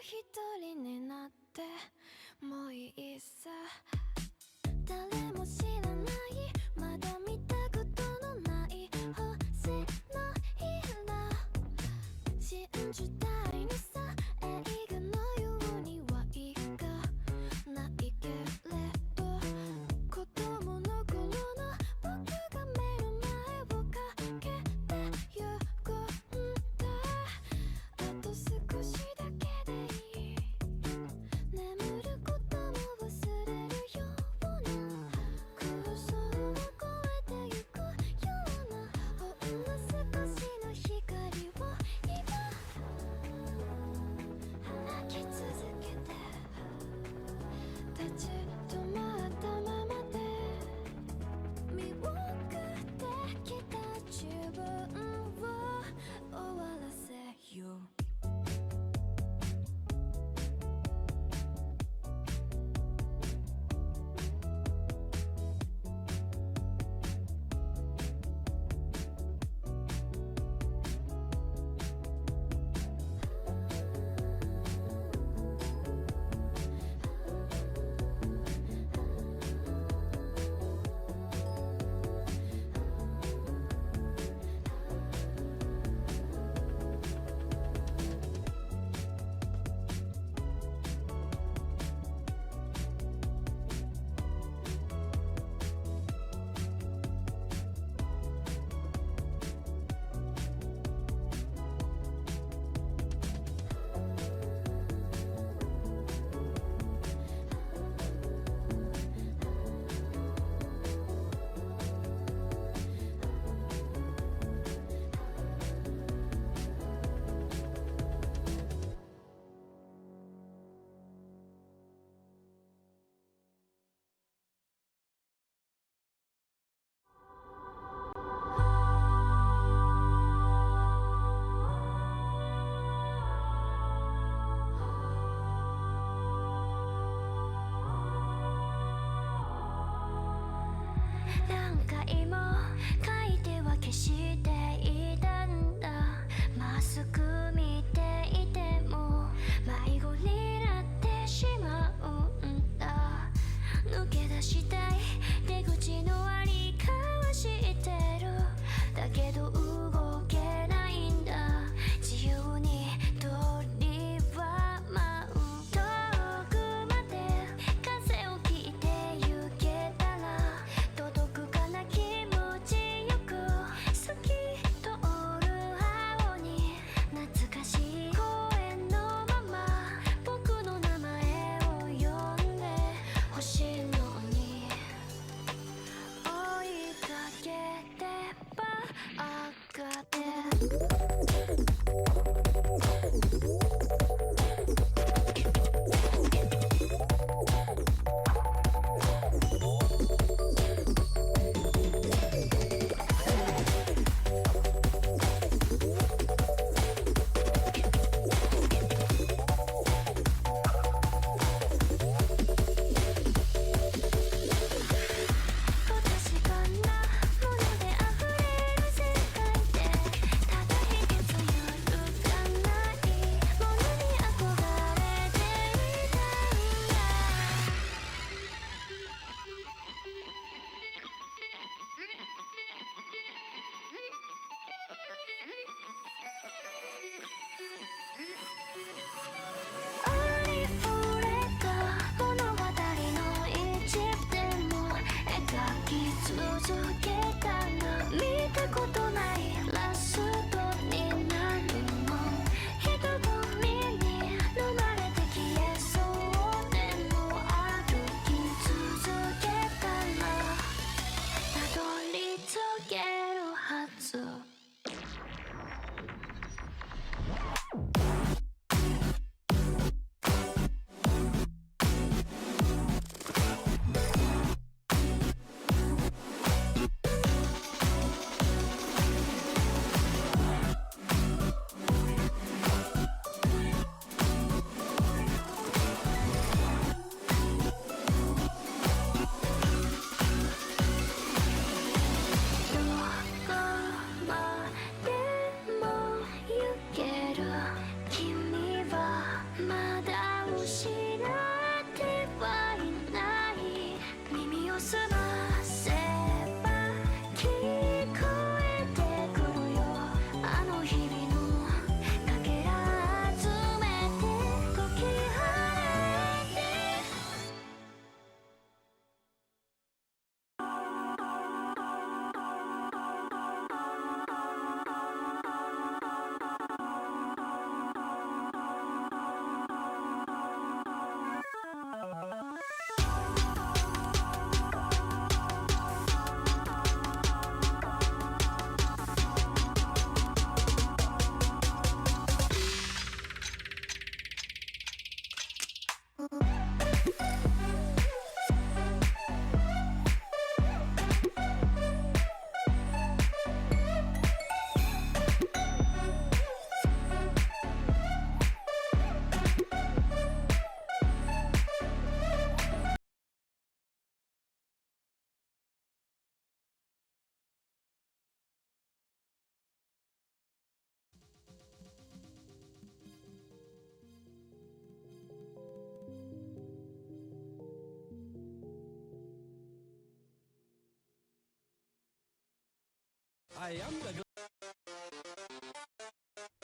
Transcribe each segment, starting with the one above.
一人になってもういいさ誰も知らないまだ見たことのない星の色真珠体にさ映画のようにはいかないけれど子供の頃の僕が目の前を駆けてゆくんだあと少しだけでいい眠る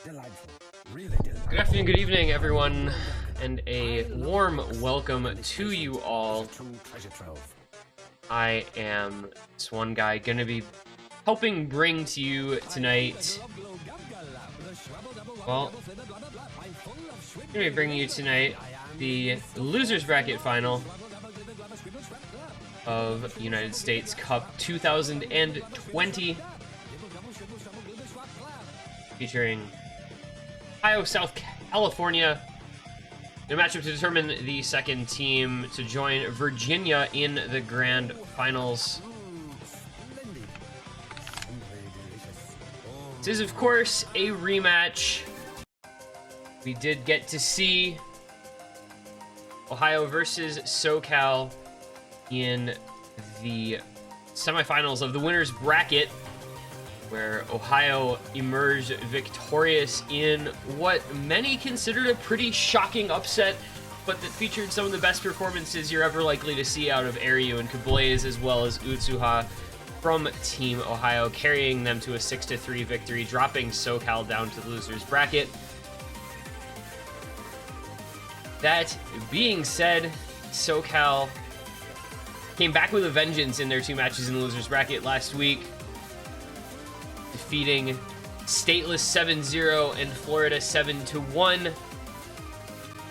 Good afternoon, good evening, everyone, and a warm welcome to you all. I am this one guy gonna be helping bring to you tonight. Well, I'm gonna be bringing you tonight the losers bracket final of United States Cup 2020, featuring Ohio, South California, in a matchup to determine the second team to join Virginia in the grand finals. This is, of course, a rematch. We did get to see Ohio versus SoCal in the semifinals of the winners bracket, where Ohio emerged victorious in what many considered a pretty shocking upset, but that featured some of the best performances you're ever likely to see out of Ryu and Kablaze, as well as Utsuha from Team Ohio, carrying them to a 6-3 victory, dropping SoCal down to the losers bracket. That being said, SoCal came back with a vengeance in their two matches in the losers bracket last week, defeating Stateless 7-0 and Florida 7-1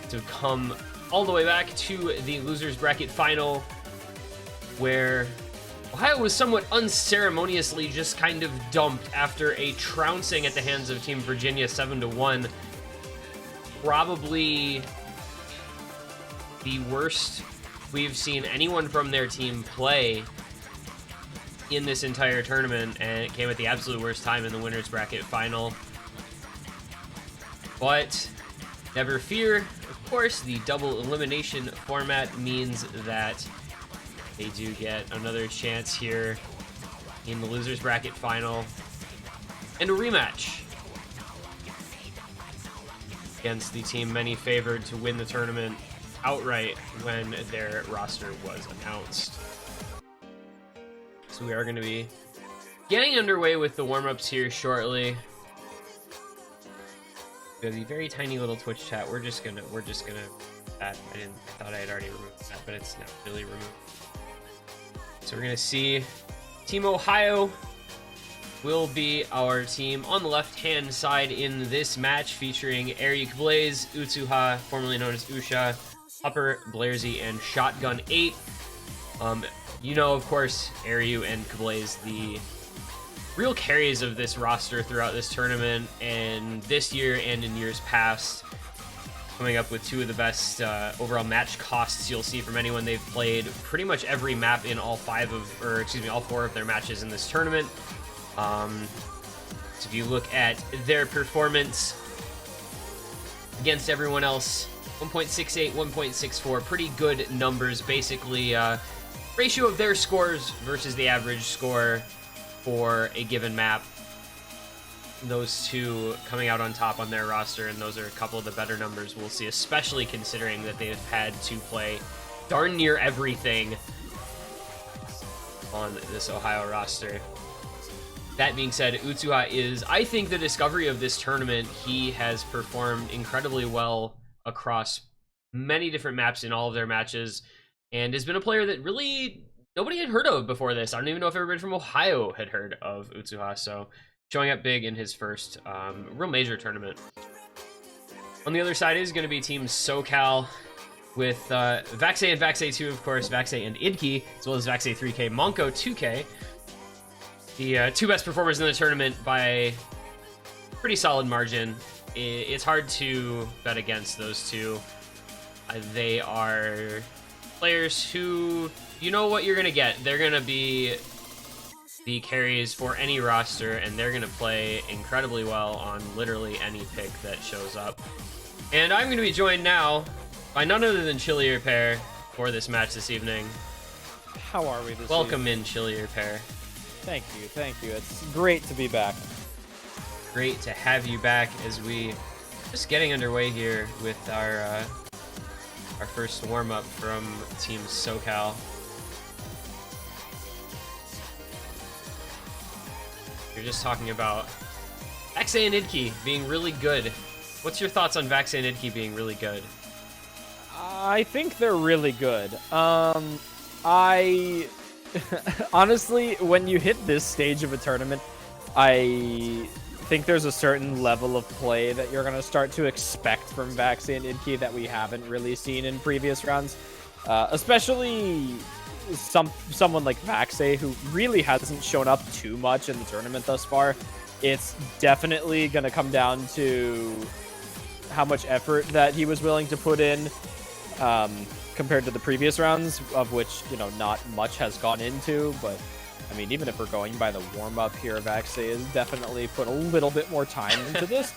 to come all the way back to the losers bracket final, where Ohio was somewhat unceremoniously just kind of dumped after a trouncing at the hands of Team Virginia 7-1. Probably the worst we've seen anyone from their team play in this entire tournament, and it came at the absolute worst time in the winners bracket final. But never fear, of course, the double elimination format means that they do get another chance here in the losers bracket final and a rematch against the team many favored to win the tournament outright when their roster was announced. So we are going to be getting underway with the warm-ups here shortly. We have the very tiny little Twitch chat. We're just gonna I thought I had already removed that, but it's not really removed. So we're gonna see Team Ohio will be our team on the left-hand side in this match, featuring Ryu Kablaze, Utsuha, formerly known as Usha, Upper, Blairzy, and Shotgun 8. You know, of course, Ryu and Kablaze, the real carries of this roster throughout this tournament, and this year and in years past, coming up with two of the best overall match costs you'll see from anyone. They've played pretty much every map in all four of their matches in this tournament. So if you look at their performance against everyone else, 1.68, 1.64, pretty good numbers. Basically, ratio of their scores versus the average score for a given map. Those two coming out on top on their roster, and those are a couple of the better numbers we'll see, especially considering that they've had to play darn near everything on this Ohio roster. That being said, Utsuha is, I think, the discovery of this tournament. He has performed incredibly well across many different maps in all of their matches, and has been a player that really nobody had heard of before this. I don't even know if everybody from Ohio had heard of Utsuha, so showing up big in his first real major tournament. On the other side is going to be Team SoCal with Vaxei and Vaxei 2, of course, Vaxei and Idki, as well as Vaxei 3K, Monko 2K. The two best performers in the tournament by a pretty solid margin. It's hard to bet against those two. They are players who, you know what you're going to get. They're going to be the carries for any roster, and they're going to play incredibly well on literally any pick that shows up. And I'm going to be joined now by none other than Chili Repair for this match this evening. How are we this Welcome evening? in, Chili Repair. Thank you. It's great to be back. Great to have you back as we just getting underway here with our first warm-up from Team SoCal. You're just talking about Vaxei and Idke being really good. What's your thoughts on Vaxei and Idke being really good? I think they're really good. I honestly, when you hit this stage of a tournament, I think there's a certain level of play that you're gonna start to expect from Vaxei and Idke that we haven't really seen in previous rounds, especially someone like Vaxei, who really hasn't shown up too much in the tournament thus far. It's definitely gonna come down to how much effort that he was willing to put in. Compared to the previous rounds, of which, you know, not much has gone into, but I mean, even if we're going by the warm-up here, Vaxei has definitely put a little bit more time into this.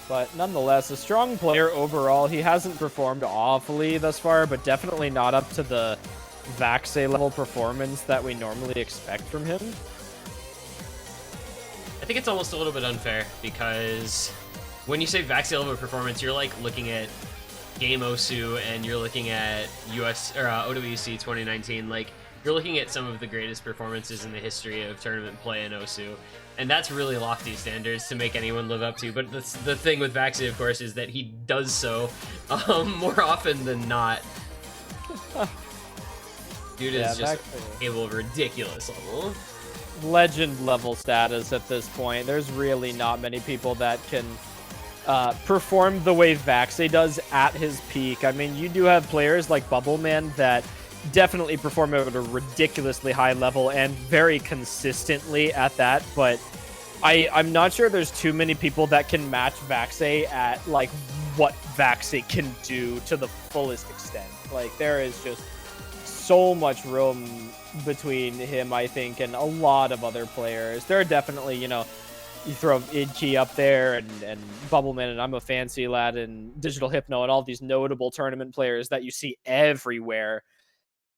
But nonetheless, a strong player overall. He hasn't performed awfully thus far, but definitely not up to the Vaxei level performance that we normally expect from him. I think it's almost a little bit unfair, because when you say Vaxei level performance, you're like looking at Game Osu and you're looking at OWC 2019. Like, you're looking at some of the greatest performances in the history of tournament play in Osu, and that's really lofty standards to make anyone live up to. But the thing with Vaxei, of course, is that he does so more often than not. Dude is just able of ridiculous level. Legend level status at this point. There's really not many people that can perform the way Vaxei does at his peak. I mean, you do have players like Bubbleman that definitely perform at a ridiculously high level and very consistently at that, but I'm not sure there's too many people that can match Vaxei at like what Vaxei can do to the fullest extent. Like, there is just so much room between him, I think, and a lot of other players. There are definitely, you know, you throw Idke up there and Bubbleman and I'm a Fancy Lad and Digital Hypno and all these notable tournament players that you see everywhere.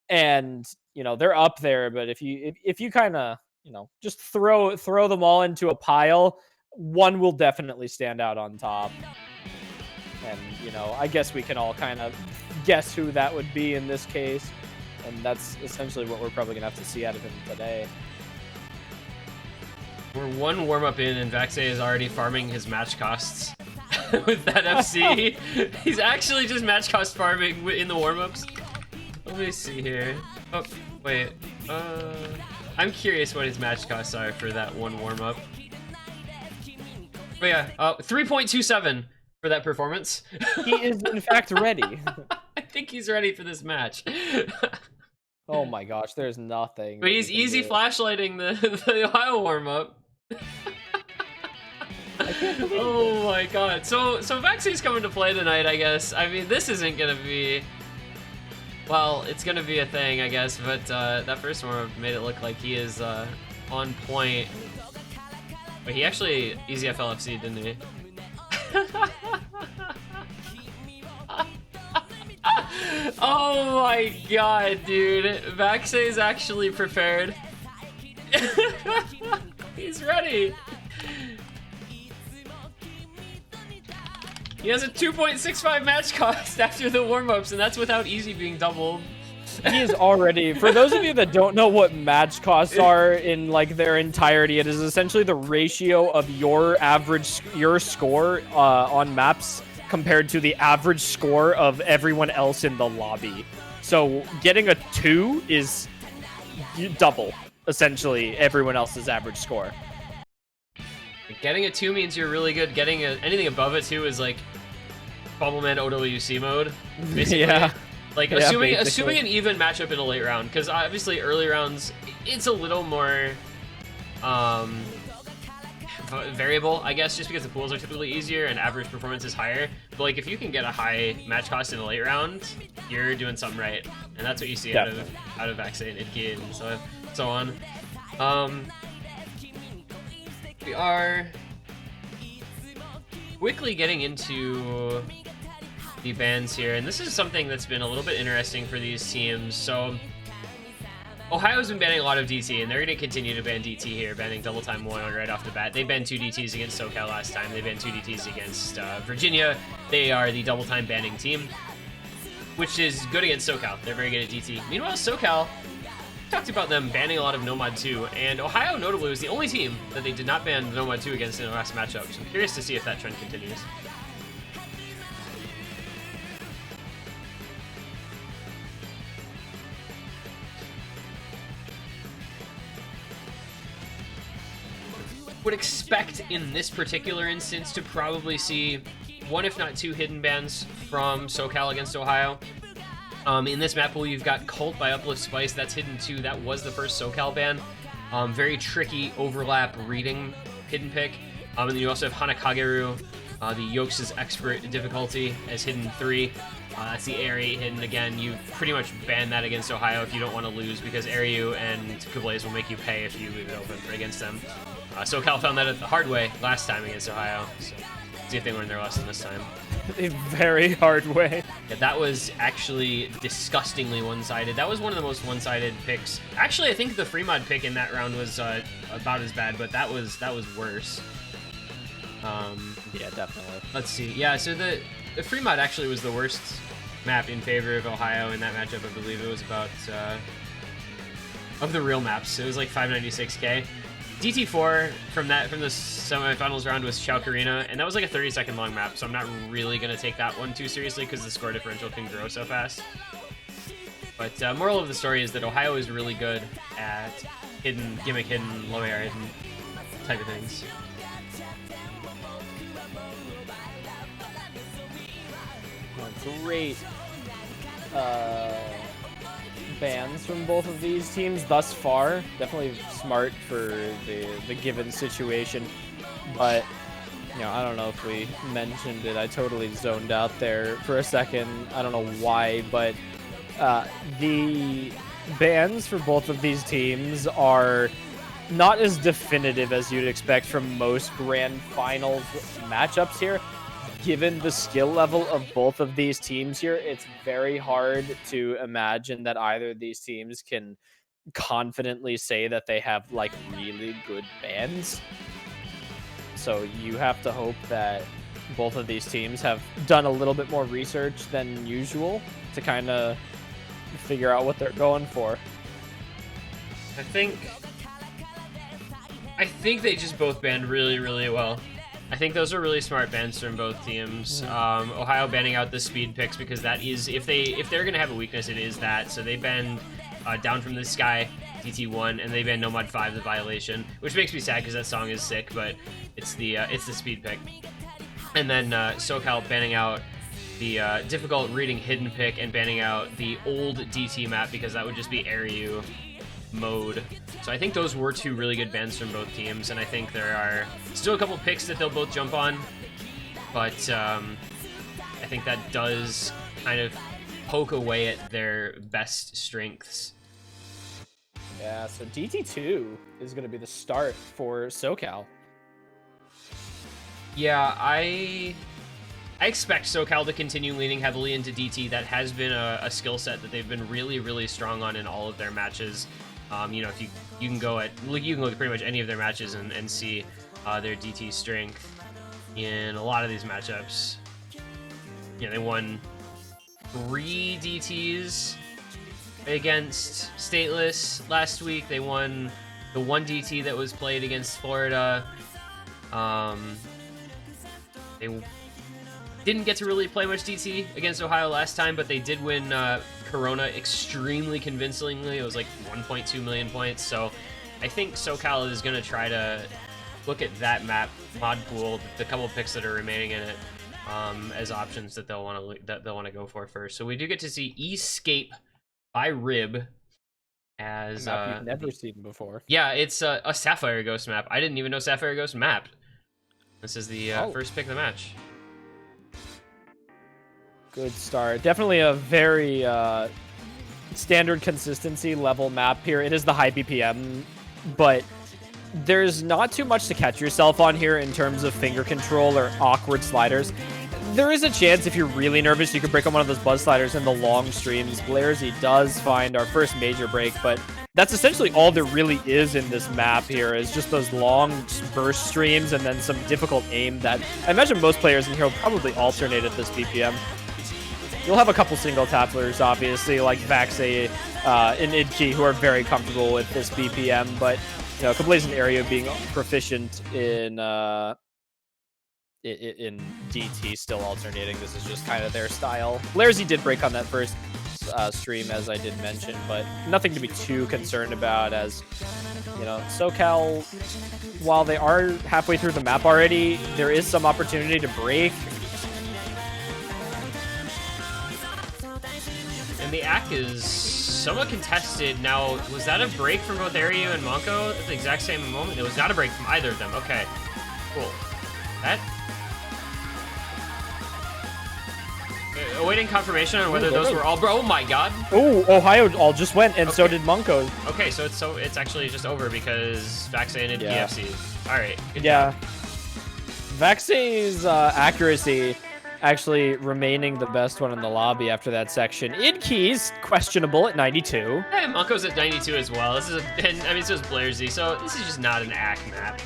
And, you know, they're up there, but if you kind of, you know, just throw them all into a pile, one will definitely stand out on top. And, you know, I guess we can all kind of guess who that would be in this case. And that's essentially what we're probably going to have to see out of him today. We're one warm-up in, and Vaxei is already farming his match costs with that FC. He's actually just match cost farming in the warm-ups. Let me see here. Oh, wait. I'm curious what his match costs are for that one warm-up. But yeah, 3.27 for that performance. He is, in fact, ready. I think he's ready for this match. Oh my gosh, there's nothing. But he's easy flashlighting the Ohio warm-up. Oh my god. So Vaxei's coming to play tonight, I guess. I mean, this isn't gonna be... Well, it's gonna be a thing, I guess, but that first warm-up made it look like he is on point. But he actually easy FLFC, didn't he? Oh my god, dude. Vaxei's actually prepared. He's ready. He has a 2.65 match cost after the warm-ups, and that's without easy being doubled. He is already, for those of you that don't know what match costs are in like their entirety, it is essentially the ratio of your score on maps compared to the average score of everyone else in the lobby. So getting a 2 is double, essentially, everyone else's average score. Getting a 2 means you're really good. Getting anything above a 2 is like Bubbleman OWC mode, basically. Yeah. Like, assuming an even matchup in a late round, because obviously early rounds, it's a little more variable, I guess, just because the pools are typically easier and average performance is higher. But like, if you can get a high match cost in the late round, you're doing something right, and that's what you see out of Vaxei and Idke and so on. We are quickly getting into the bans here, and this is something that's been a little bit interesting for these teams. So Ohio's been banning a lot of DT, and they're going to continue to ban DT here, banning double time 1 right off the bat. They banned 2 DTs against SoCal last time. They banned 2 DTs against Virginia. They are the double time banning team, which is good against SoCal. They're very good at DT. Meanwhile, SoCal talked about them banning a lot of Nomad 2, and Ohio notably was the only team that they did not ban Nomad 2 against in the last matchup. So I'm curious to see if that trend continues. Would expect in this particular instance to probably see one, if not two, hidden bans from SoCal against Ohio. In this map pool, you've got Cult by Uplift Spice. That's hidden 2. That was the first SoCal ban. Very tricky overlap reading hidden pick. And then you also have Hanakageru, the Yokes' Expert difficulty as hidden 3. That's the Aerie hidden again. You pretty much ban that against Ohio if you don't want to lose, because Airyu and Kublaze will make you pay if you leave it open against them. SoCal found that the hard way last time against Ohio, so see if they learn their lesson this time. A very hard way. Yeah, that was actually disgustingly one-sided. That was one of the most one-sided picks. Actually, I think the Fremod pick in that round was about as bad, but that was worse. Yeah, definitely. Let's see. Yeah, so the Fremod actually was the worst map in favor of Ohio in that matchup. I believe it was about of the real maps. It was like 596k. DT4 from the semifinals round was Chowkarina, and that was like a 30-second long map, so I'm not really going to take that one too seriously because the score differential can grow so fast. But moral of the story is that Ohio is really good at gimmick hidden, low air hidden type of things. Great bans from both of these teams thus far. Definitely smart for the given situation, but you know, I don't know if we mentioned it. I totally zoned out there for a second. I don't know why, but the bans for both of these teams are not as definitive as you'd expect from most grand finals matchups here. Given the skill level of both of these teams here, it's very hard to imagine that either of these teams can confidently say that they have like really good bans. So you have to hope that both of these teams have done a little bit more research than usual to kind of figure out what they're going for. I think they just both banned really, really well. I think those are really smart bans from both teams. Ohio banning out the speed picks because that is, if they're gonna have a weakness, it is that. So they banned Down from the Sky, DT1, and they banned Nomad 5, the Violation, which makes me sad because that song is sick, but it's the speed pick. And then SoCal banning out the difficult reading hidden pick and banning out the old DT map because that would just be Airyu mode. So I think those were two really good bans from both teams, and I think there are still a couple picks that they'll both jump on, but I think that does kind of poke away at their best strengths. Yeah, so DT2 is going to be the start for SoCal. Yeah, I expect SoCal to continue leaning heavily into DT. That has been a skill set that they've been really, really strong on in all of their matches. You know, if you can look at pretty much any of their matches and see their DT strength in a lot of these matchups. Yeah, they won 3 DTs against Stateless last week. They won the 1 DT that was played against Florida. They didn't get to really play much DT against Ohio last time, but they did win Corona extremely convincingly. It was like 1.2 million points. So I think SoCal is going to try to look at that map mod pool, the couple picks that are remaining in it, as options that they'll want to go for first. So we do get to see Escape by Rib as a map you've never seen before. Yeah, it's a Sapphire Ghost map. I didn't even know Sapphire Ghost mapped. This is the first pick of the match. Good start. Definitely a very standard consistency level map here. It is the high BPM, but there's not too much to catch yourself on here in terms of finger control or awkward sliders. There is a chance if you're really nervous, you could break on one of those buzz sliders in the long streams. Blairsy does find our first major break, but that's essentially all there really is in this map here, is just those long burst streams and then some difficult aim that I imagine most players in here will probably alternate at this BPM. You'll have a couple single tacklers, obviously, like Vaxe and Idki, who are very comfortable with this BPM, but Kablaze and Area being proficient in DT, still alternating. This is just kind of their style. Blarzy did break on that first stream, as I did mention, but nothing to be too concerned about, as SoCal, while they are halfway through the map already, there is some opportunity to break. And the ACK is somewhat contested. Now, was that a break from both Aryu and Monko at the exact same moment? It was not a break from either of them. Okay, cool. That... awaiting confirmation on whether those were all... Oh my god! Oh, Ohio all just went, and so did Monko. Okay, so it's actually just over because Vaxe and PFC. Alright, good job. job. Vaxe's accuracy actually remaining the best one in the lobby after that section. Idkey's questionable at 92. Yeah, Monko's at 92 as well. This is so is Blarzy, so this is just not an ACK map.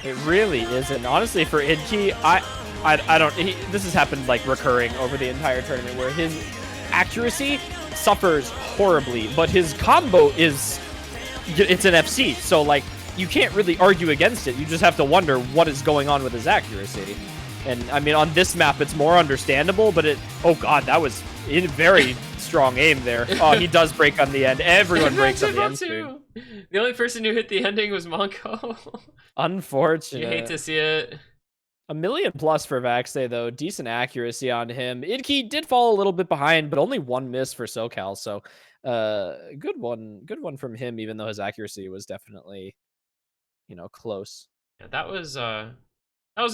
It really isn't. Honestly, for Idkey, I don't... this has happened, like, recurring over the entire tournament, where his accuracy suffers horribly, but his combo is... it's an FC, so, like, you can't really argue against it. You just have to wonder what is going on with his accuracy. And, I mean, on this map, it's more understandable, but it... oh, God, that was in very strong aim there. Oh, he does break on the end. Everyone breaks on the end stream. The only person who hit the ending was Monko. Unfortunate. You hate to see it. $1 million plus for Vaxe, though. Decent accuracy on him. Idkey did fall a little bit behind, but only one miss for SoCal. So, good one from him, even though his accuracy was definitely, close. Yeah, that was a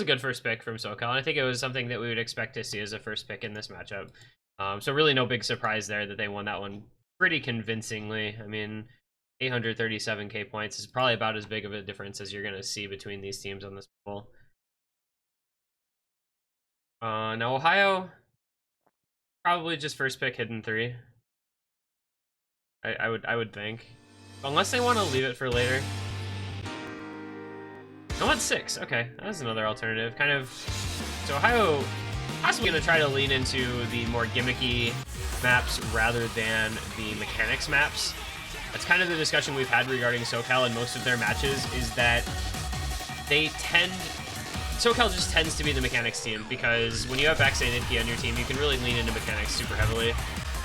good first pick from SoCal. And I think it was something that we would expect to see as a first pick in this matchup. So really no big surprise there that they won that one pretty convincingly. I mean, 837k points is probably about as big of a difference as you're going to see between these teams on this pool. Now Ohio, probably just first pick hidden 3. I would think, unless they want to leave it for later. No, it's 6. Okay, that's another alternative. Kind of. So Ohio possibly going to try to lean into the more gimmicky maps rather than the mechanics maps. That's kind of the discussion we've had regarding SoCal in most of their matches, is that SoCal just tends to be the mechanics team, because when you have Vaxe and Idki on your team, you can really lean into mechanics super heavily,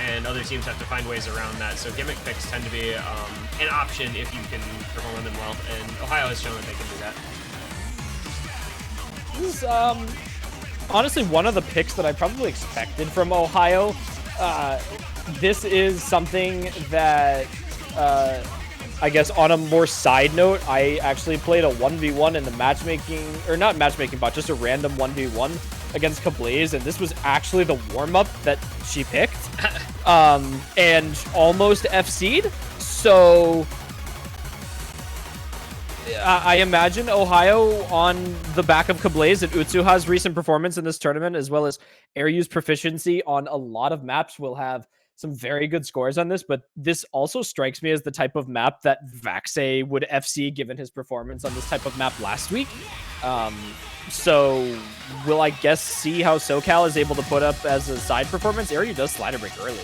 and other teams have to find ways around that. So gimmick picks tend to be an option if you can perform on them well, and Ohio has shown that they can do that. This is honestly one of the picks that I probably expected from Ohio. This is something that I guess on a more side note, I actually played a 1v1 in the matchmaking, or not matchmaking bot, just a random 1v1 against Kablaze, and this was actually the warm-up that she picked, and almost FC'd. So I imagine Ohio, on the back of Kablaze and Utsuha's recent performance in this tournament, as well as Aryu's proficiency on a lot of maps, will have some very good scores on this, but this also strikes me as the type of map that Vaxe would FC given his performance on this type of map last week. So we'll, I guess, see how SoCal is able to put up as a side performance. Aryu does slider break early,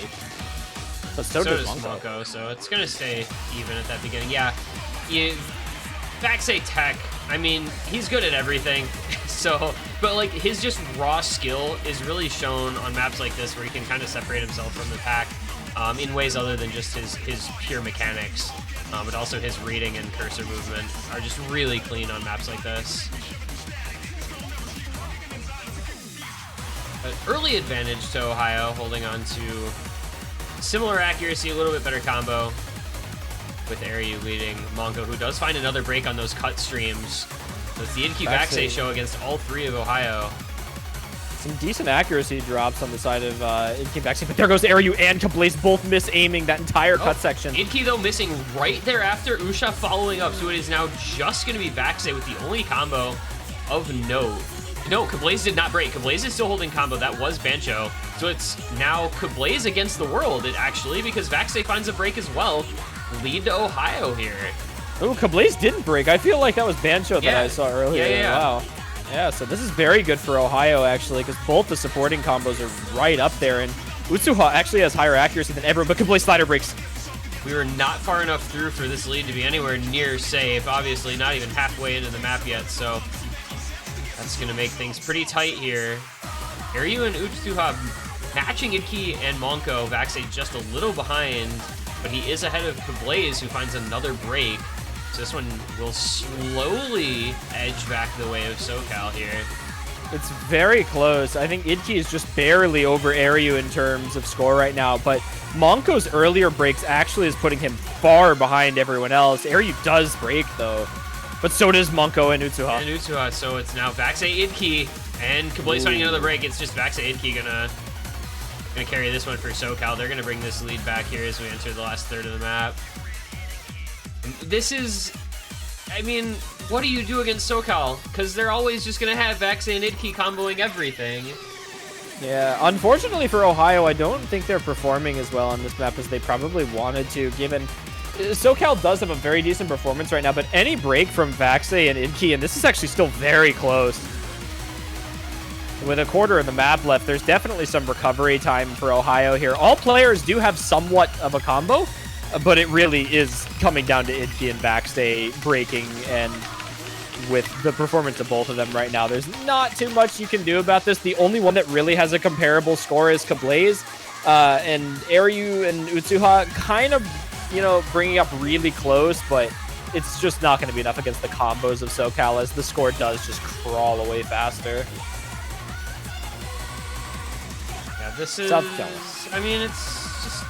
but so does Monko. So it's going to stay even at that beginning. Yeah, Vaxe tech, I mean, he's good at everything. So, but like his just raw skill is really shown on maps like this, where he can kind of separate himself from the pack in ways other than just his pure mechanics, but also his reading and cursor movement are just really clean on maps like this. But early advantage to Ohio, holding on to similar accuracy, a little bit better combo, with Aryu leading Monko, who does find another break on those cut streams. So it's the Idki Vaxe show against all 3 of Ohio. Some decent accuracy drops on the side of Idki Vaxe, but there goes Aryu and Kablaze both miss-aiming that entire cut section. Idki, though, missing right thereafter. Usha following up, so it is now just going to be Vaxe with the only combo of note. No, Kablaze did not break. Kablaze is still holding combo. That was Bancho. So it's now Kablaze against the world, actually, because Vaxe finds a break as well. Lead to Ohio here. Oh, Kablaze didn't break. I feel like that was Bancho that I saw earlier. Yeah. Wow. Yeah, so this is very good for Ohio, actually, because both the supporting combos are right up there. And Utsuha actually has higher accuracy than everyone, but can play slider breaks. We were not far enough through for this lead to be anywhere near safe. Obviously, not even halfway into the map yet, so that's going to make things pretty tight here. Ryu and Utsuha matching Idki and Monko. Vaxei just a little behind, but he is ahead of Blaze, who finds another break. So this one will slowly edge back the way of SoCal here. It's very close. I think Idki is just barely over Ryu in terms of score right now, but Monko's earlier breaks actually is putting him far behind everyone else. Ryu does break, though, but so does Monko and Utsuha. So it's now Vaxei Idki, and Kablaze finding another break. It's just Vaxei Idki gonna carry this one for SoCal. They're gonna bring this lead back here as we enter the last third of the map. This is, I mean, what do you do against SoCal? Because they're always just gonna have Vaxei and Idki comboing everything. Yeah, unfortunately for Ohio, I don't think they're performing as well on this map as they probably wanted to, given SoCal does have a very decent performance right now, but any break from Vaxei and Idki, and this is actually still very close. With a quarter of the map left, there's definitely some recovery time for Ohio here. All players do have somewhat of a combo, but it really is coming down to Idki and Vaxei breaking, and with the performance of both of them right now, there's not too much you can do about this. The only one that really has a comparable score is Kablaze, and Ryu and Utsuha kind of, you know, bringing up really close, but it's just not going to be enough against the combos of SoCal, as the score does just crawl away faster. Yeah, this is, South I mean, it's just,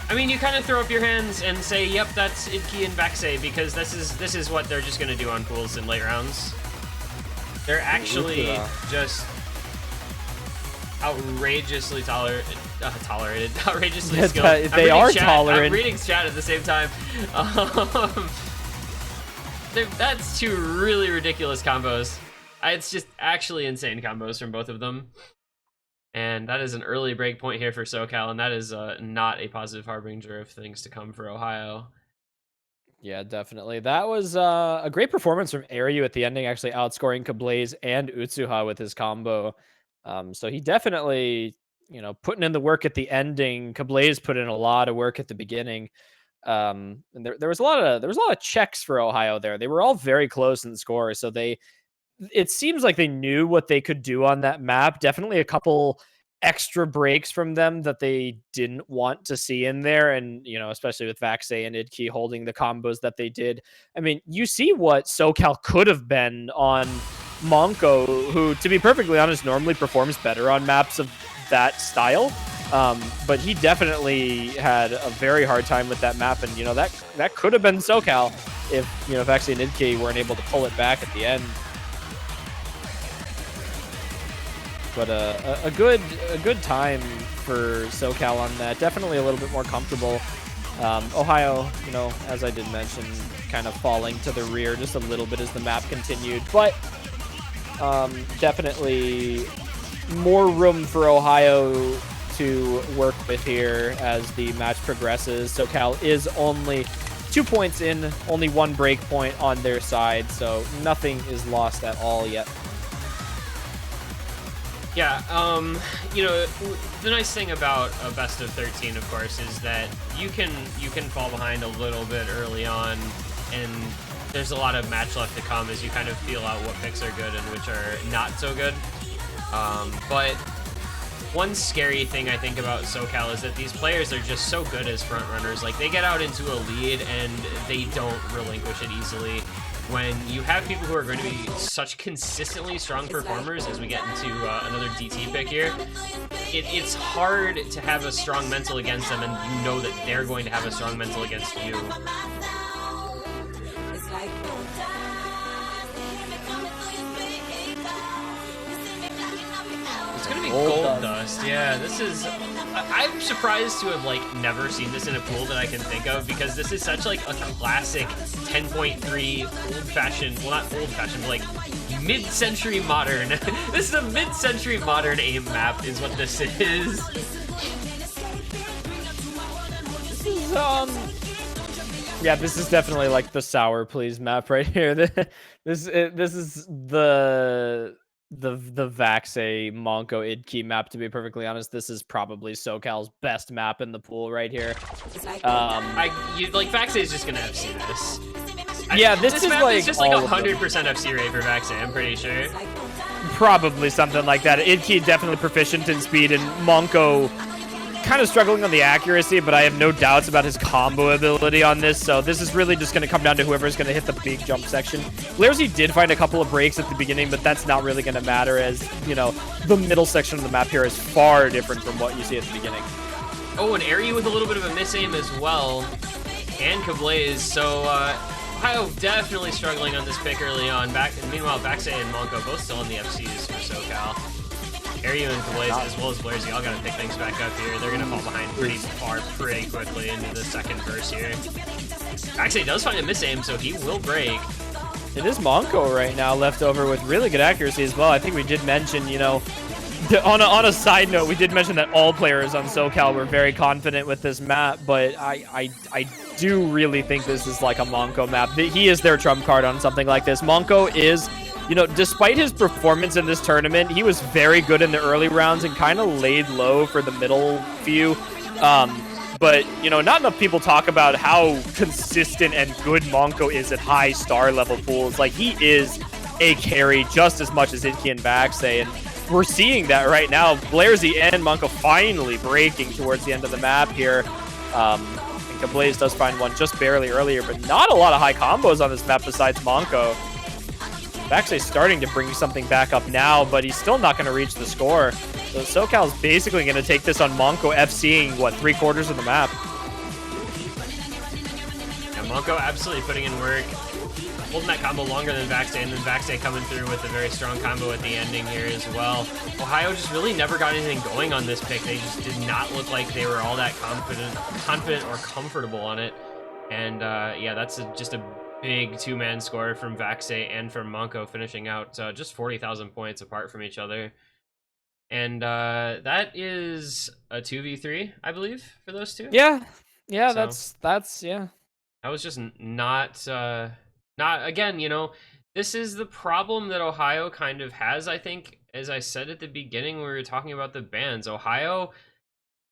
I mean, you kind of throw up your hands and say, yep, that's Idki and Vaxei, because this is what they're just going to do on pools in late rounds. They're actually just outrageously tolerated, outrageously skilled. They are tolerant. I'm reading chat at the same time. That's two really ridiculous combos. It's just actually insane combos from both of them. And that is an early break point here for SoCal, and that is not a positive harbinger of things to come for Ohio. Yeah, definitely. That was a great performance from Ryu at the ending, actually outscoring Kablaze and Utsuha with his combo. So he definitely, you know, putting in the work at the ending. Kablaze put in a lot of work at the beginning. And there was a lot of checks for Ohio there. They were all very close in score, so it seems like they knew what they could do on that map. Definitely a couple extra breaks from them that they didn't want to see in there. And, you know, especially with Vaxei and Idki holding the combos that they did. I mean, you see what SoCal could have been on Monko, who, to be perfectly honest, normally performs better on maps of that style. But he definitely had a very hard time with that map. And, you know, that could have been SoCal if, you know, Vaxei and Idki weren't able to pull it back at the end. But a good time for SoCal on that. Definitely a little bit more comfortable. Ohio, you know, as I did mention, kind of falling to the rear just a little bit as the map continued. But definitely more room for Ohio to work with here as the match progresses. SoCal is only 2 points in, only one break point on their side, so nothing is lost at all yet. Yeah, you know, the nice thing about a best of 13, of course, is that you can fall behind a little bit early on, and there's a lot of match left to come as you kind of feel out what picks are good and which are not so good. But one scary thing I think about SoCal is that these players are just so good as front runners. Like, they get out into a lead and they don't relinquish it easily. When you have people who are going to be such consistently strong performers, as we get into another DT pick here, it's hard to have a strong mental against them, and you know that they're going to have a strong mental against you. It's gonna be Gold Dust. Yeah, this is, I'm surprised to have like never seen this in a pool that I can think of, because this is such like a classic 10.3 old-fashioned, well, not old-fashioned, but like mid-century modern. This is a mid-century modern aim map is what this is. This is yeah, this is definitely like the Sour Please map right here. This is the the Vaxe Monko Idkey map, to be perfectly honest. This is probably SoCal's best map in the pool right here. Like Vaxe is just gonna FC this. Yeah, this is map like is just like all of them. 100% FC rate for Vaxe, I'm pretty sure. Probably something like that. Idkey definitely proficient in speed, and Monko kind of struggling on the accuracy, but I have no doubts about his combo ability on this, so this is really just going to come down to whoever's going to hit the big jump section. Blairzy did find a couple of breaks at the beginning, but that's not really going to matter, as, you know, the middle section of the map here is far different from what you see at the beginning. Oh, and Airy with a little bit of a miss-aim as well, and Kablaze, so Ohio definitely struggling on this pick early on. Meanwhile, Vaxe and Monko both still in the FCs for SoCal. Aryu and Kablaze, as well as Blairzy, all gotta pick things back up here. They're gonna fall behind pretty quickly into the second verse here. Vaxe does find a miss-aim, so he will break. It is Monko right now left over with really good accuracy as well. I think we did mention, you know, on a side note, we did mention that all players on SoCal were very confident with this map, but I do really think this is like a Monko map. He is their trump card on something like this. Monko is, you know, despite his performance in this tournament, he was very good in the early rounds and kind of laid low for the middle few. But, you know, not enough people talk about how consistent and good Monko is at high star level pools. Like, he is a carry just as much as Idkey and Vaxe, and we're seeing that right now. Blairzy and Monko finally breaking towards the end of the map here. And Kablaze does find one just barely earlier, but not a lot of high combos on this map besides Monko. Vaxe starting to bring something back up now, but he's still not going to reach the score. So SoCal's basically going to take this on Monko FCing, what, 3/4 of the map. Yeah, Monko absolutely putting in work, holding that combo longer than Vaxe, and then Vaxe coming through with a very strong combo at the ending here as well. Ohio just really never got anything going on this pick. They just did not look like they were all that confident or comfortable on it. And yeah, that's just a big two-man score from Vaxe and from Monko, finishing out just 40,000 points apart from each other. And that is a 2v3, I believe, for those two. Yeah, yeah, So, that's yeah. That was just not again, you know, this is the problem that Ohio kind of has, I think, as I said at the beginning when we were talking about the bans. Ohio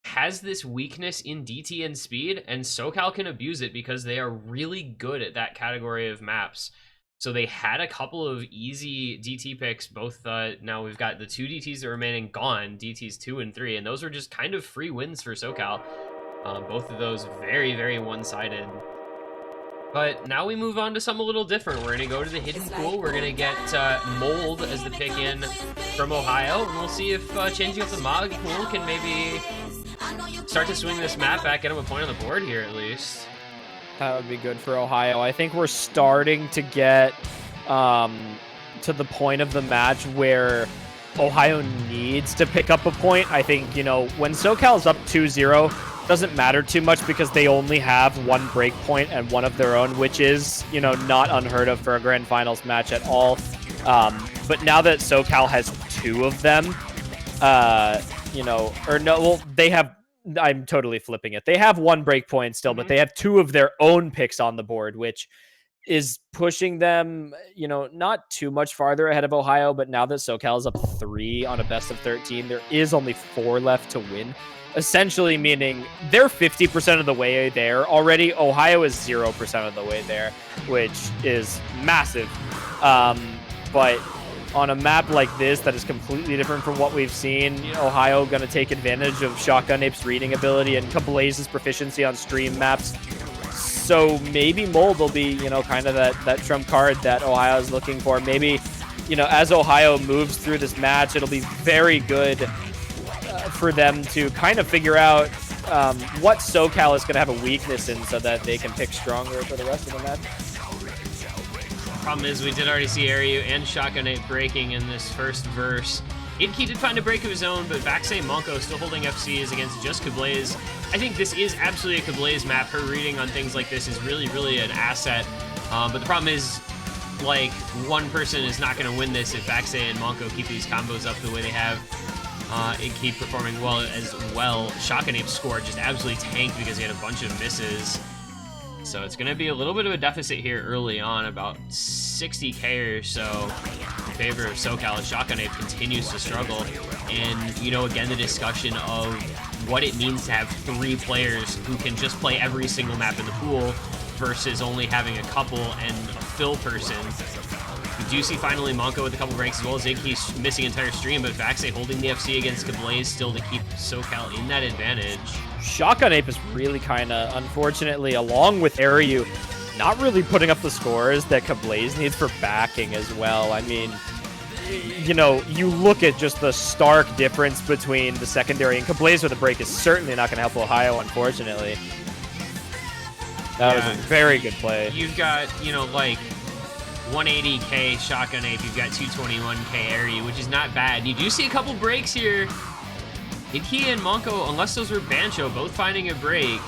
has this weakness in DT and speed, and SoCal can abuse it because they are really good at that category of maps. So they had a couple of easy DT picks, both now we've got the 2 DTs that are remaining gone, DTs 2 and 3, and those were just kind of free wins for SoCal. Both of those very, very one-sided. But now we move on to something a little different. We're going to go to the hidden pool. We're going to get Mold as the pick in from Ohio, and we'll see if changing up the Mog pool can maybe start to swing this map back, get him a point on the board here at least. That would be good for Ohio. I think we're starting to get to the point of the match where Ohio needs to pick up a point. I think, you know, when SoCal's up 2-0, doesn't matter too much because they only have one break point and one of their own, which is, you know, not unheard of for a grand finals match at all. But now that SoCal has 2 of them, you know, or no, well, they have, I'm totally flipping it. They have 1 break point still, but they have 2 of their own picks on the board, which is pushing them, you know, not too much farther ahead of Ohio. But now that SoCal is up 3 on a best of 13, there is only 4 left to win. Essentially meaning they're 50% of the way there already. Ohio is 0% of the way there, which is massive. But on a map like this that is completely different from what we've seen, Ohio going to take advantage of Shotgun Ape's reading ability and Kablaze's proficiency on stream maps. So maybe Mold will be, you know, kind of that trump card that Ohio is looking for. Maybe, you know, as Ohio moves through this match, it'll be very good for them to kind of figure out what SoCal is going to have a weakness in so that they can pick stronger for the rest of the match. Problem is, we did already see Aryu and Shotgun Ape breaking in this first verse. Idkey did find a break of his own, but Vaxe Monko still holding FCs against just Kablaze. I think this is absolutely a Kablaze map. Her reading on things like this is really, really an asset. But the problem is, like, one person is not going to win this if Vaxe and Monko keep these combos up the way they have. Idkey performing well as well. Shotgun Ape's score just absolutely tanked because he had a bunch of misses. So it's going to be a little bit of a deficit here early on, about 60k or so. favor of SoCal, and Shotgun Ape continues to struggle. And, you know, again, the discussion of what it means to have 3 players who can just play every single map in the pool versus only having a couple and a fill person. We do see finally Monko with a couple breaks as well as Iggy's missing entire stream, but Vaxe holding the FC against Kablaze still to keep SoCal in that advantage. Shotgun Ape is really kind of, unfortunately, along with Aryu, not really putting up the scores that Kablaze needs for backing as well. I mean, you know, you look at just the stark difference between the secondary, and Kablaze with a break is certainly not going to help Ohio, unfortunately. That was a very good play. You've got, you know, like 180k Shotgun Ape, you've got 221k Aryu, which is not bad. You do see a couple breaks here. Iggy and Monko, unless those were Bancho, both finding a break,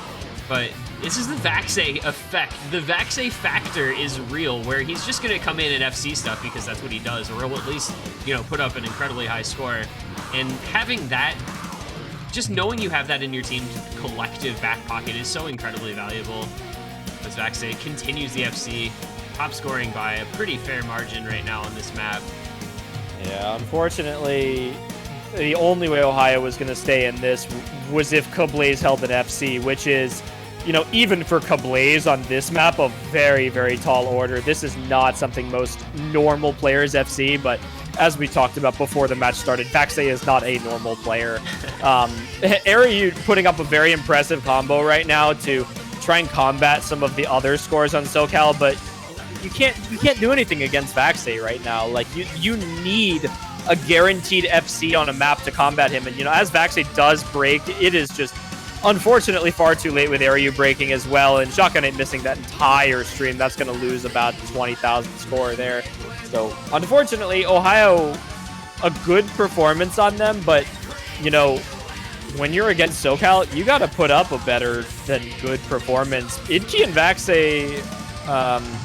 but this is the Vaxe effect. The Vaxe factor is real, where he's just going to come in and FC stuff because that's what he does, or he'll at least, you know, put up an incredibly high score. And having that, just knowing you have that in your team's collective back pocket is so incredibly valuable. As Vaxe continues the FC, top scoring by a pretty fair margin right now on this map. Yeah, unfortunately, the only way Ohio was going to stay in this was if Kablaze held an FC, which is, you know, even for Kablaze on this map, a very, very tall order. This is not something most normal players FC, but as we talked about before the match started, Vaxe is not a normal player. Aryu putting up a very impressive combo right now to try and combat some of the other scores on SoCal, but you can't do anything against Vaxe right now. Like, you need a guaranteed FC on a map to combat him. And, you know, as Vaxe does break, it is just unfortunately far too late with Aryu breaking as well. And Shotgun Ape missing that entire stream. That's going to lose about 20,000 score there. So, unfortunately, Ohio, a good performance on them. But, you know, when you're against SoCal, you got to put up a better than good performance. Idki and Vaxe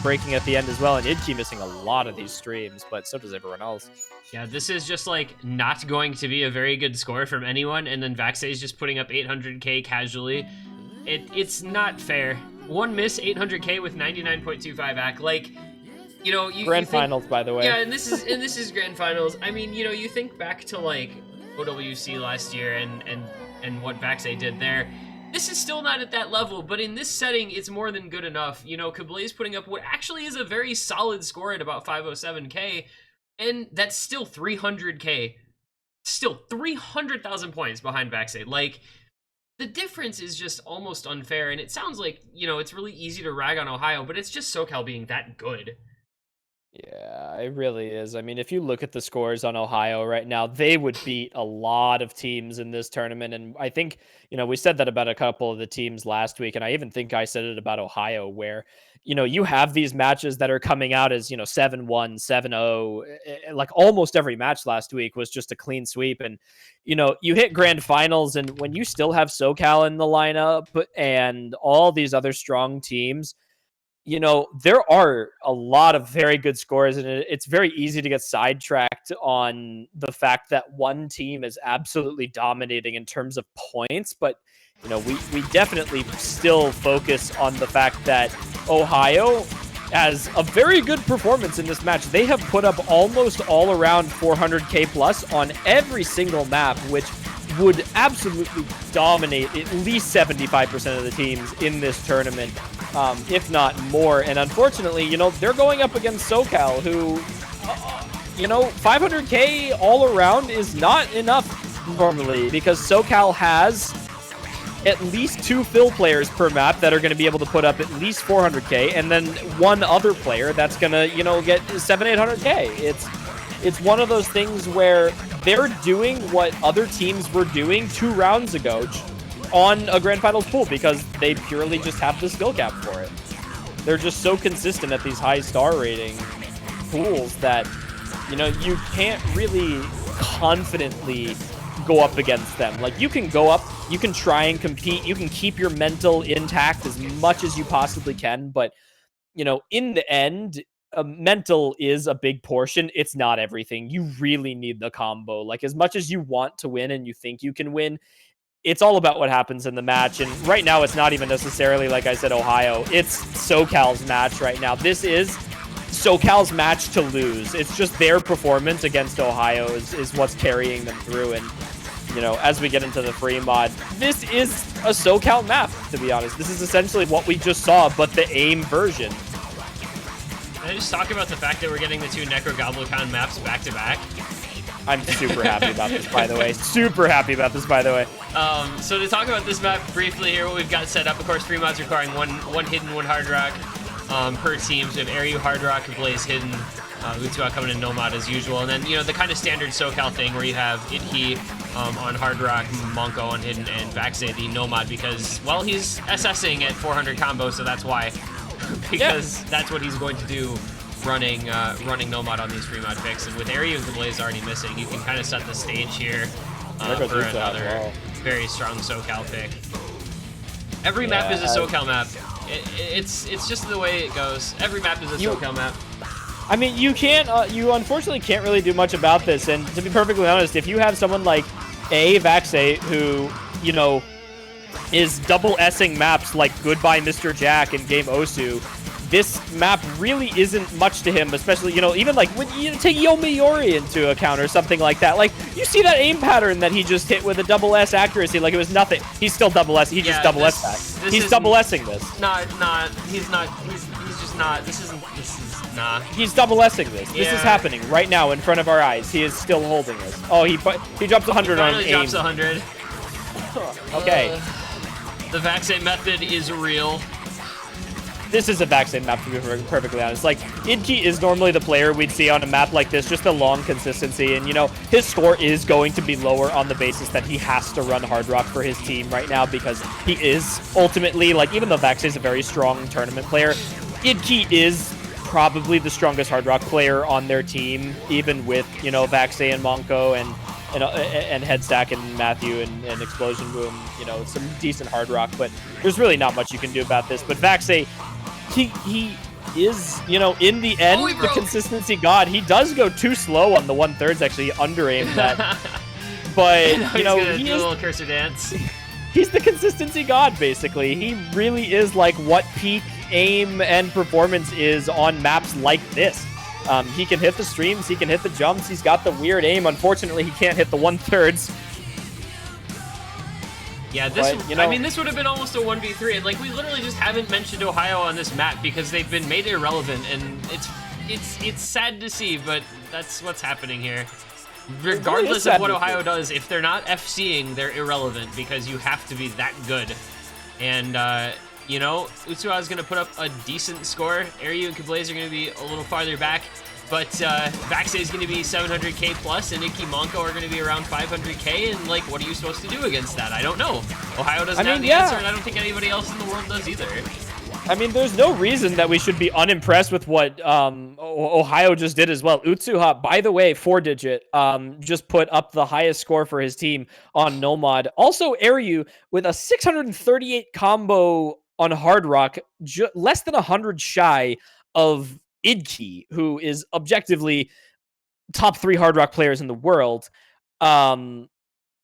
breaking at the end as well, and Idki missing a lot of these streams, but so does everyone else. Yeah, this is just like not going to be a very good score from anyone, and then Vaxe is just putting up 800k casually. It's not fair. One miss, 800k with 99.25 AC. Like, you know, Grand Finals, by the way. Yeah, and this is Grand Finals. I mean, you know, you think back to like OWC last year and what Vaxe did there. This is still not at that level, but in this setting, it's more than good enough. You know, Kablaze putting up what actually is a very solid score at about 507k, and that's still 300k. Still 300,000 points behind Vaxe. Like, the difference is just almost unfair, and it sounds like, you know, it's really easy to rag on Ohio, but it's just SoCal being that good. Yeah, it really is. I mean, if you look at the scores on Ohio right now, they would beat a lot of teams in this tournament. And I think, you know, we said that about a couple of the teams last week. And I even think I said it about Ohio, where, you know, you have these matches that are coming out as, you know, 7-1, 7-0. Like almost every match last week was just a clean sweep. And, you know, you hit Grand Finals, and when you still have SoCal in the lineup and all these other strong teams, you know, there are a lot of very good scores, and it's very easy to get sidetracked on the fact that one team is absolutely dominating in terms of points. But, you know, we definitely still focus on the fact that Ohio has a very good performance in this match. They have put up almost all around 400k plus on every single map, which would absolutely dominate at least 75% of the teams in this tournament, if not more. And unfortunately, you know, they're going up against SoCal, who, you know, 500k all around is not enough normally, because SoCal has at least 2 fill players per map that are going to be able to put up at least 400k, and then one other player that's going to, you know, get 700-800k. It's one of those things where they're doing what other teams were doing 2 rounds ago on a Grand Finals pool, because they purely just have the skill cap for it. They're just so consistent at these high star rating pools that, you know, you can't really confidently go up against them. Like, you can go up, you can try and compete, you can keep your mental intact as much as you possibly can, but, you know, in the end, mental is a big portion. It's not everything. You really need the combo. Like, as much as you want to win and you think you can win, it's all about what happens in the match. And right now, it's not even necessarily, like I said, Ohio. It's SoCal's match right now. This is SoCal's match to lose. It's just their performance against Ohio is what's carrying them through. And, you know, as we get into the free mod, this is a SoCal map, to be honest. This is essentially what we just saw, but the AIM version. Can I just talk about the fact that we're getting the two Necro Goblicon maps back to back? I'm super happy about this, by the way. Super happy about this, by the way. So to talk about this map briefly here, what we've got set up, of course, 3 mods requiring one hidden, 1 hard rock per team. So we have Airyu, hard rock, and Blaze hidden. Utsuha coming in no mod as usual. And then, you know, the kind of standard SoCal thing where you have Idhi on hard rock, Monko on hidden, and Vaxe the no mod because, well, he's SSing at 400 combo, so that's why. Because that's what he's going to do running no mod on these free mod picks. And with Airyu and Blaze already missing, you can kind of set the stage here for another very strong SoCal pick. Every map is a SoCal map. It's just the way it goes. Every map is a SoCal map. I mean, you unfortunately can't really do much about this. And to be perfectly honest, if you have someone like Vaxe who, you know, is double S-ing maps like Goodbye Mr. Jack and Game Osu, this map really isn't much to him, especially, you know, even like when you take Yomiuri into account or something like that. Like, you see that aim pattern that he just hit with a double S accuracy like it was nothing. He's still double S. He just double S back. He's double S-ing this. He's just not. This is nah. He's double S-ing this. This is happening right now in front of our eyes. He is still holding this. Oh, he drops 100 on aim. He drops 100. Okay. The Vaxe method is real. This is a Vaxe map, to be perfectly honest. Like, Idki is normally the player we'd see on a map like this, just a long consistency. And, you know, his score is going to be lower on the basis that he has to run Hard Rock for his team right now because he is ultimately, like, even though Vaxe is a very strong tournament player, Idki is probably the strongest Hard Rock player on their team, even with, you know, Vaxe and Monko and Headstack and Matthew and Explosion Boom, you know, some decent Hard Rock, but there's really not much you can do about this. But Vaxe, he is, you know, in the end, the consistency god. He does go too slow on the 1/3, actually under-aimed that. But, you know, he's do a little cursor dance. He's the consistency god, basically. He really is like what peak aim and performance is on maps like this. He can hit the streams, he can hit the jumps, he's got the weird aim. Unfortunately, he can't hit the 1/3. Yeah, you know, I mean, this would have been almost a 1v3. Like, we literally just haven't mentioned Ohio on this map because they've been made irrelevant, and it's sad to see, but that's what's happening here. Regardless of what Ohio does, if they're not FCing, they're irrelevant because you have to be that good. And, you know, Utsuha is going to put up a decent score. Airyu and Kablaze are going to be a little farther back. But Vaxe is going to be 700k plus, and Ikki Monko are going to be around 500k. And, like, what are you supposed to do against that? I don't know. Ohio doesn't have the answer, and I don't think anybody else in the world does either. I mean, there's no reason that we should be unimpressed with what Ohio just did as well. Utsuha, by the way, 4-digit, just put up the highest score for his team on no mod. Also, Airyu with a 638 combo on Hard Rock, less than 100 shy of Idki, who is objectively top 3 Hard Rock players in the world.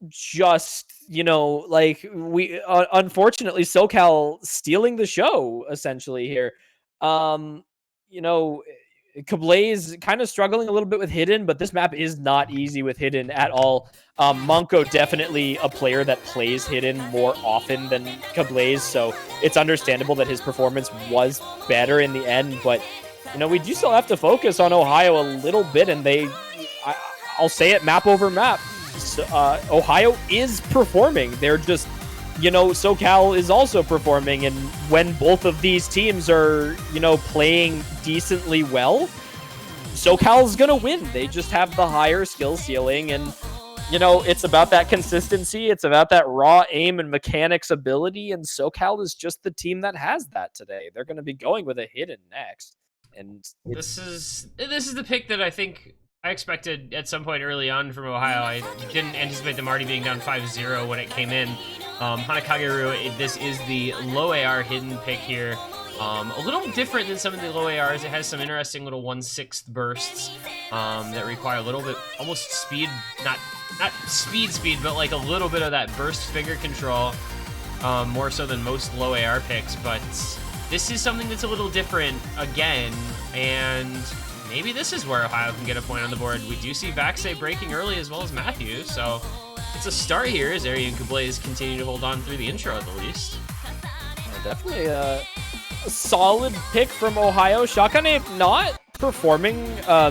Just, you know, like, we unfortunately SoCal stealing the show essentially here. You know, Kablaze kind of struggling a little bit with Hidden, but this map is not easy with Hidden at all. Monko definitely a player that plays Hidden more often than Kablaze, so it's understandable that his performance was better in the end, but, you know, we do still have to focus on Ohio a little bit, and I'll say it map over map. So, Ohio is performing. They're just, you know, SoCal is also performing, and when both of these teams are, you know, playing decently well, SoCal's gonna win. They just have the higher skill ceiling, and, you know, it's about that consistency. It's about that raw aim and mechanics ability, and SoCal is just the team that has that today. They're gonna be going with a Hidden next, and this is the pick that I think I expected at some point early on from Ohio. I didn't anticipate them already being down 5-0 when it came in. Hanakageru, this is the low AR hidden pick here. A little different than some of the low ARs. It has some interesting little 1/6 bursts that require a little bit, almost speed, not speed, but like a little bit of that burst finger control, more so than most low AR picks. But this is something that's a little different again, and maybe this is where Ohio can get a point on the board. We do see Vaxe breaking early as well as Matthew, so it's a start here as Ari and Kublaze continue to hold on through the intro at the least. Definitely a solid pick from Ohio. Shotgun Ape not performing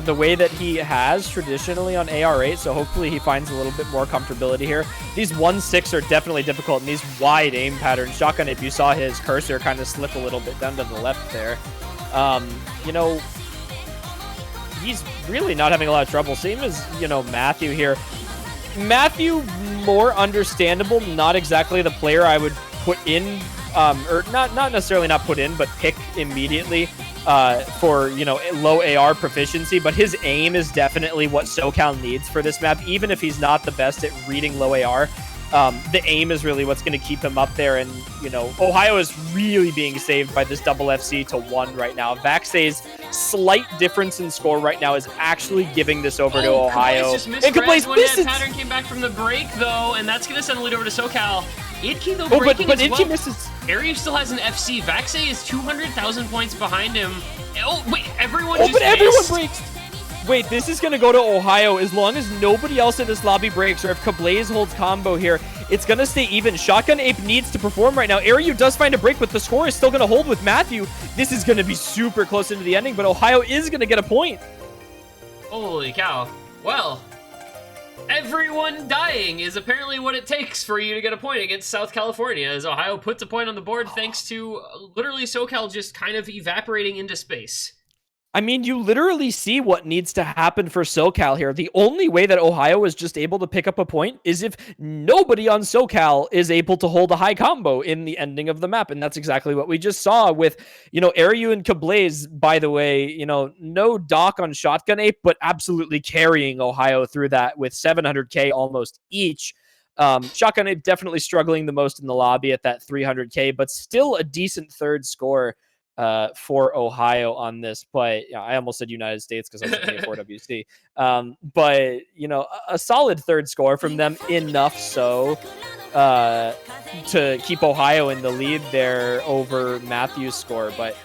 the way that he has traditionally on AR8, so hopefully he finds a little bit more comfortability here. These 1-6 are definitely difficult, and these wide aim patterns. Shotgun Ape, you saw his cursor kind of slip a little bit down to the left there. You know, he's really not having a lot of trouble. Same as, you know, Matthew here. Matthew, more understandable, not exactly the player I would put in, or not necessarily not put in, but pick immediately for, you know, low AR proficiency, but his aim is definitely what SoCal needs for this map. Even if he's not the best at reading low AR, the aim is really what's going to keep him up there. And, you know, Ohio is really being saved by this double FC to 1 right now. Vaxe's slight difference in score right now is actually giving this over to Ohio. Just and Kablaze misses. Pattern came back from the break, though, and that's going to send the lead over to SoCal. Idke, though, breaking but as Idke well. misses. Ariu still has an FC. Vaxe is 200,000 points behind him. Oh, wait, everyone just missed. Everyone breaks. Wait, this is going to go to Ohio as long as nobody else in this lobby breaks, or if Kablaze holds combo here, it's going to stay even. Shotgun Ape needs to perform right now. Ariu does find a break, but the score is still going to hold with Matthew. This is going to be super close into the ending, but Ohio is going to get a point. Holy cow. Well, everyone dying is apparently what it takes for you to get a point against South California, as Ohio puts a point on the board thanks to literally SoCal just kind of evaporating into space. I mean, you literally see what needs to happen for SoCal here. The only way that Ohio is just able to pick up a point is if nobody on SoCal is able to hold a high combo in the ending of the map. And that's exactly what we just saw with, you know, Ariu and Kablaze, by the way, you know, no dock on Shotgun Ape, but absolutely carrying Ohio through that with 700K almost each. Shotgun Ape definitely struggling the most in the lobby at that 300K, but still a decent third score for Ohio on this. But yeah, I almost said United States because I was looking at 4WC. But you know, a solid third score from them, enough so to keep Ohio in the lead there over Matthew's score. But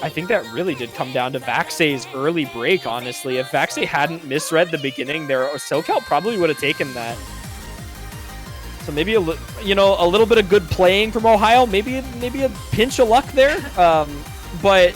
I think that really did come down to Vaxe's early break, honestly. If Vaxe hadn't misread the beginning there, SoCal probably would have taken that. So maybe a little bit of good playing from Ohio, maybe a pinch of luck there, but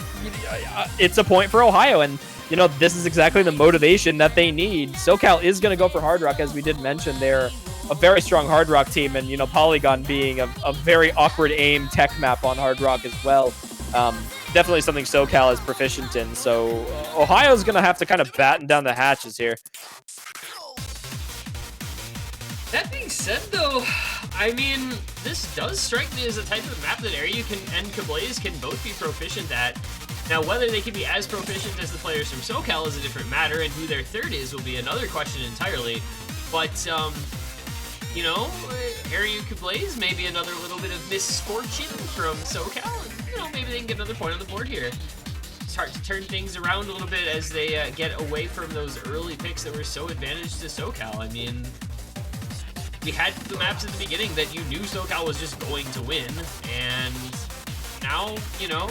it's a point for Ohio, and you know this is exactly the motivation that they need. SoCal is going to go for Hard Rock, as we did mention. They're a very strong Hard Rock team, and you know Polygon being a very awkward aim tech map on Hard Rock as well. Definitely something SoCal is proficient in. So Ohio's going to have to kind of batten down the hatches here. That being said, though, I mean, this does strike me as a type of map that Ariu and Kablaze can both be proficient at. Now, whether they can be as proficient as the players from SoCal is a different matter, and who their third is will be another question entirely. But, you know, Ariu Kablaze, maybe another little bit of misfortune from SoCal, and, you know, maybe they can get another point on the board here. Start to turn things around a little bit as they get away from those early picks that were so advantaged to SoCal. I mean, we had the maps at the beginning that you knew SoCal was just going to win, and now, you know,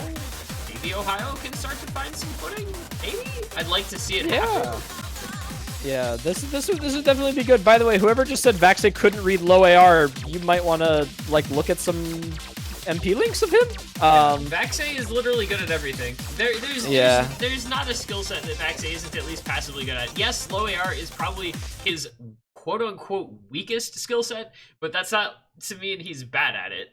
maybe Ohio can start to find some footing. Maybe I'd like to see it happen. Yeah, this would definitely be good. By the way, whoever just said Vaxe couldn't read low AR, you might want to like look at some MP links of him. Vaxe is literally good at everything. There's not a skill set that Vaxe isn't at least passively good at. Yes, low AR is probably his quote-unquote weakest skill set, but that's not to mean he's bad at it.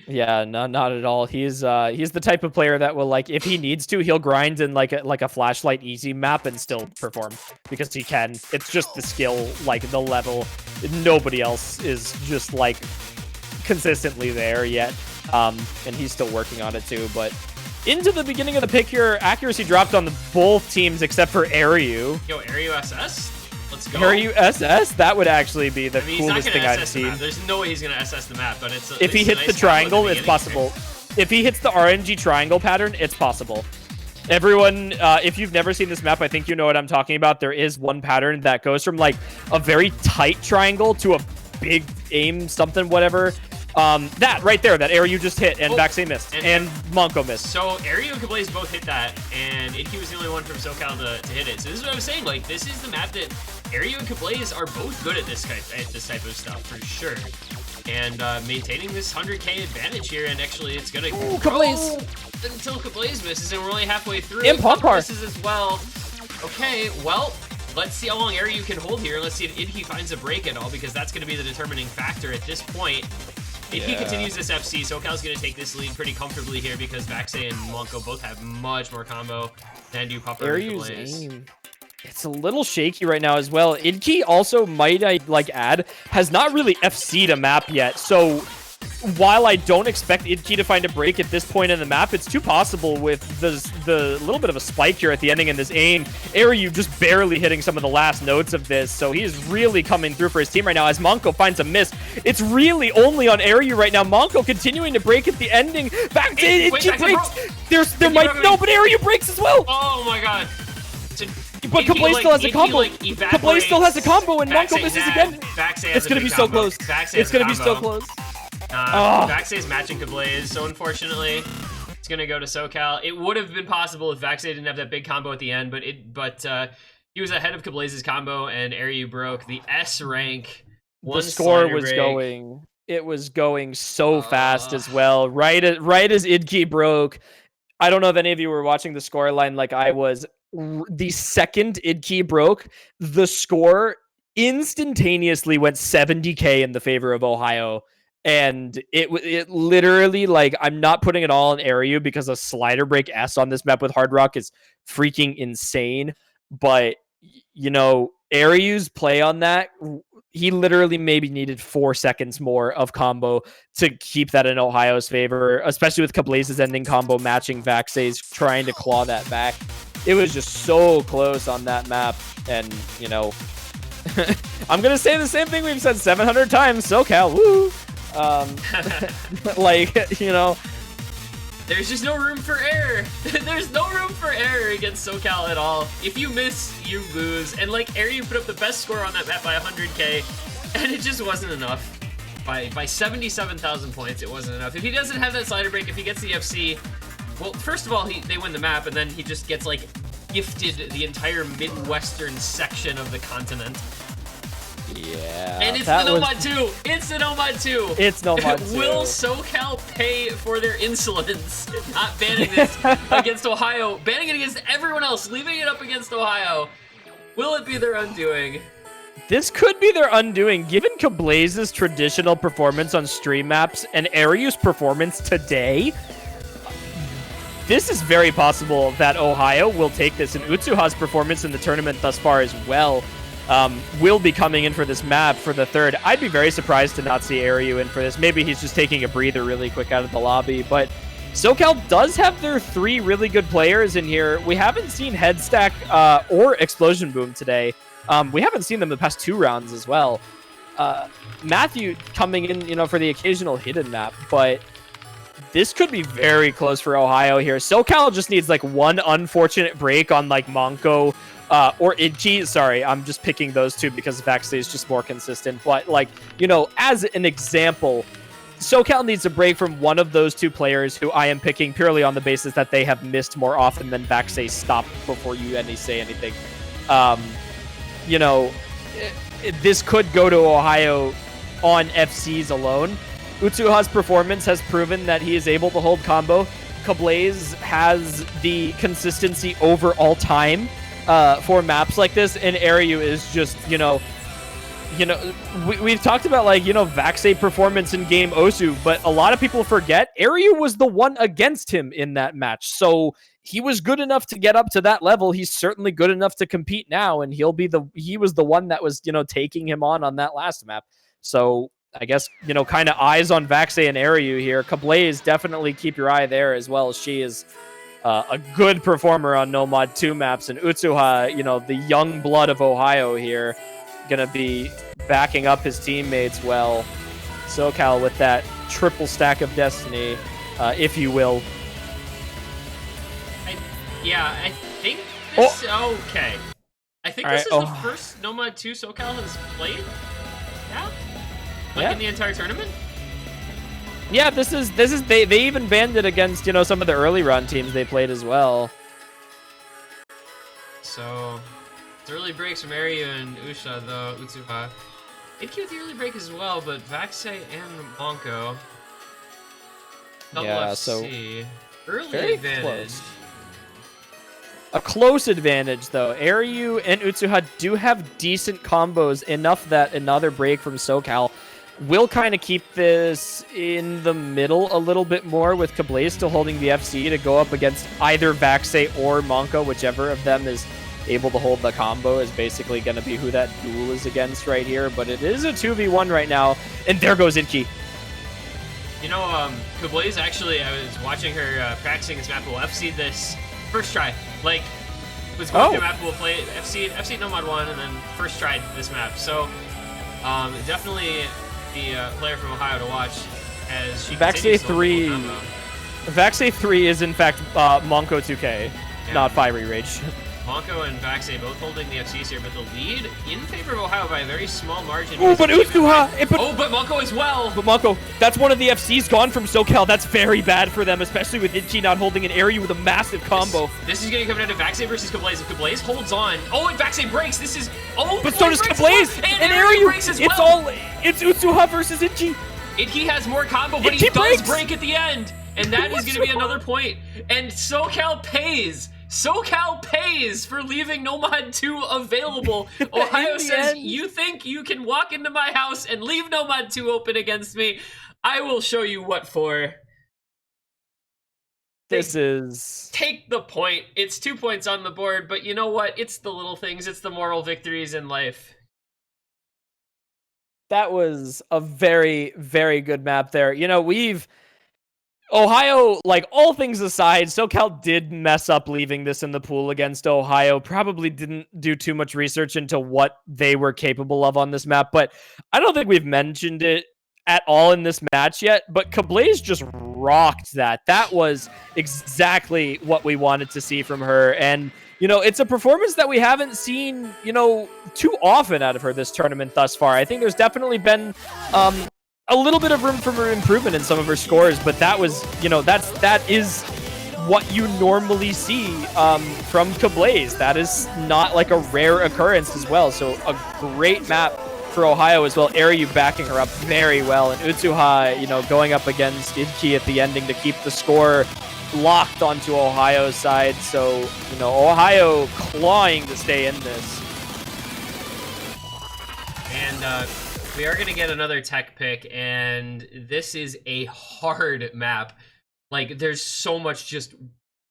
Yeah, no, not at all. He's the type of player that will, like, if he needs to, he'll grind in like a flashlight easy map and still perform because he can. It's just the skill, like the level. Nobody else is just like consistently there yet, and he's still working on it too. But into the beginning of the pick here, accuracy dropped on both teams except for Ariu. Yo, Ariu SS? Let's go. Ariu SS? That would actually be the coolest thing I've seen. There's no way he's going to SS the map, but it's if he hits the triangle, it's possible. If he hits the RNG triangle pattern, it's possible. Everyone, if you've never seen this map, I think you know what I'm talking about. There is one pattern that goes from like a very tight triangle to a big aim something whatever. That right there, that air you just hit, and Vaxay missed, and Monko missed. So Aeryu and Kablaze both hit that, and Idki was the only one from SoCal to hit it. So this is what I was saying. Like, this is the map that Aeryu and Kablaze are both good at this type of stuff for sure. And maintaining this 100k advantage here, and actually it's gonna grow Kablaze until Kablaze misses, and we're only halfway through. And Pumpar misses as well. Okay, well, let's see how long Aeryu can hold here. Let's see if Idki finds a break at all, because that's gonna be the determining factor at this point. If he continues this FC, SoCal's going to take this lead pretty comfortably here, because Vaxay and Monko both have much more combo than do Pupper and Kablaze. It's a little shaky right now as well. Idki also, might I add, has not really FC'd a map yet. So while I don't expect Idki to find a break at this point in the map, it's too possible with the little bit of a spike here at the ending in this aim. Aeryu just barely hitting some of the last notes of this, so he is really coming through for his team right now as Monko finds a miss. It's really only on Aeryu right now. Monko continuing to break at the ending. Back to Idki breaks. There might no, but Aeryu breaks as well. Oh my god. But Kablaze still has a combo. Kablaze still has a combo, and Monko misses again. It's gonna be so close. It's gonna be so close. Vaxay's matching Kablaze, so unfortunately, it's gonna go to SoCal. It would have been possible if Vaxay didn't have that big combo at the end, but he was ahead of Kablaze's combo, and Aeryu broke the S rank. The score was going. It was going so fast as well. Right as Idki broke. I don't know if any of you were watching the scoreline like I was. The second Idki broke, the score instantaneously went 70k in the favor of Ohio. And it literally, like, I'm not putting it all on Aeryu because a slider break S on this map with Hard Rock is freaking insane. But, you know, Aeryu's play on that, he literally maybe needed 4 seconds more of combo to keep that in Ohio's favor, especially with Kablaze's ending combo matching Vaxay's trying to claw that back. It was just so close on that map. And, you know, I'm going to say the same thing we've said 700 times. SoCal, woo! Like, you know, there's just no room for error. There's no room for error against SoCal at all. If you miss, you lose. And like, Aeryu put up the best score on that map by 100k, and it just wasn't enough. By 77,000 points, it wasn't enough. If he doesn't have that slider break, if he gets the FC, well, first of all, they win the map, and then he just gets like gifted the entire Midwestern section of the continent. Yeah. And it's the Nomad 2. It's the Nomad 2. It's Nomad 2. Will SoCal pay for their insolence? Not banning this against Ohio, banning it against everyone else, leaving it up against Ohio. Will it be their undoing? This could be their undoing, given Kablaze's traditional performance on stream maps and Aeryu's performance today. This is very possible that Ohio will take this, and Utsuha's performance in the tournament thus far as well. Will be coming in for this map for the third. I'd be very surprised to not see Aeryu in for this. Maybe he's just taking a breather really quick out of the lobby, but SoCal does have their 3 really good players in here. We haven't seen Headstack or Explosion Boom today. We haven't seen them the past 2 rounds as well. Matthew coming in, you know, for the occasional hidden map, but this could be very close for Ohio here. SoCal just needs like one unfortunate break on like Monko or Idki. Sorry, I'm just picking those two because Vaxay is just more consistent. But like, you know, as an example, SoCal needs a break from one of those 2 players who I am picking purely on the basis that they have missed more often than Vaxay stopped before you say anything. You know, this could go to Ohio on FCs alone. Utsuha's performance has proven that he is able to hold combo. Kablaze has the consistency over all time for maps like this, and Aeryu is just, we've talked about, like, you know, Vaxay performance in game Osu, but a lot of people forget Aeryu was the one against him in that match. So he was good enough to get up to that level. He's certainly good enough to compete now, and he was the one that was, you know, taking him on that last map. So I guess, you know, kind of eyes on Vaxay and Aeryu here. Kablaze, definitely keep your eye there as well. She is a good performer on Nomad 2 maps, and Utsuha, you know, the young blood of Ohio here, gonna be backing up his teammates well. SoCal with that triple stack of destiny, if you will. I think this... Oh. Okay. I think this is the first Nomad 2 SoCal has played? Yeah? Like in the entire tournament? Yeah, this is they even banned it against, you know, some of the early run teams they played as well. So, it's early breaks from Aryu and Usha, though, Utsuha. Itki with the early break as well, but Vaxe and Monko. Yeah, so early very advantage. close. A close advantage, though. Aryu and Utsuha do have decent combos, enough that another break from SoCal will kind of keep this in the middle a little bit more, with Kablaze still holding the FC to go up against either Vaxe or Monko, whichever of them is able to hold the combo is basically going to be who that duel is against right here. But it is a 2v1 right now, and there goes Inki. You know, Kablaze actually, I was watching her practicing this map. Will FC this first try. Like, was going through the map, will play FC No Mod 1, and then first tried this map. So, definitely the player from Ohio to watch as she Vaxe 3. Vaxe 3 is in fact Monko 2K, not Fiery Rage. Monko and Vaxe both holding the FCs here, but the lead in favor of Ohio by a very small margin. Oh, but Utsuha! Oh, but Monko as well! But Monko, that's one of the FCs gone from SoCal. That's very bad for them, especially with Inchi not holding an area with a massive combo. This is going to come down to Vaxe versus Kablaze. If Kablaze holds on... Oh, and Vaxe breaks! This is... Oh, but so does Kablaze! Well. And Aryu breaks as well! It's Utsuha versus Inchi! He has more combo, but he does break at the end! And that is going to be another point. And SoCal pays! SoCal pays for leaving Nomad 2 available. Ohio says, you think you can walk into my house and leave Nomad 2 open against me? I will show you what for. This is... Take the point. It's 2 points on the board, but you know what? It's the little things. It's the moral victories in life. That was a very, very good map there. You know, Ohio, like, all things aside, SoCal did mess up leaving this in the pool against Ohio. Probably didn't do too much research into what they were capable of on this map, but I don't think we've mentioned it at all in this match yet, but Kablaze just rocked that. That was exactly what we wanted to see from her, and, you know, it's a performance that we haven't seen, you know, too often out of her this tournament thus far. I think there's definitely been, a little bit of room for improvement in some of her scores, but that was, you know, that is what you normally see from Kablaze. That is not like a rare occurrence as well. So a great map for Ohio as well. Aryu backing her up very well, and Utsuha, you know, going up against Idki at the ending to keep the score locked onto Ohio's side. So, you know, Ohio clawing to stay in this. And we are going to get another tech pick, and this is a hard map. Like, there's so much just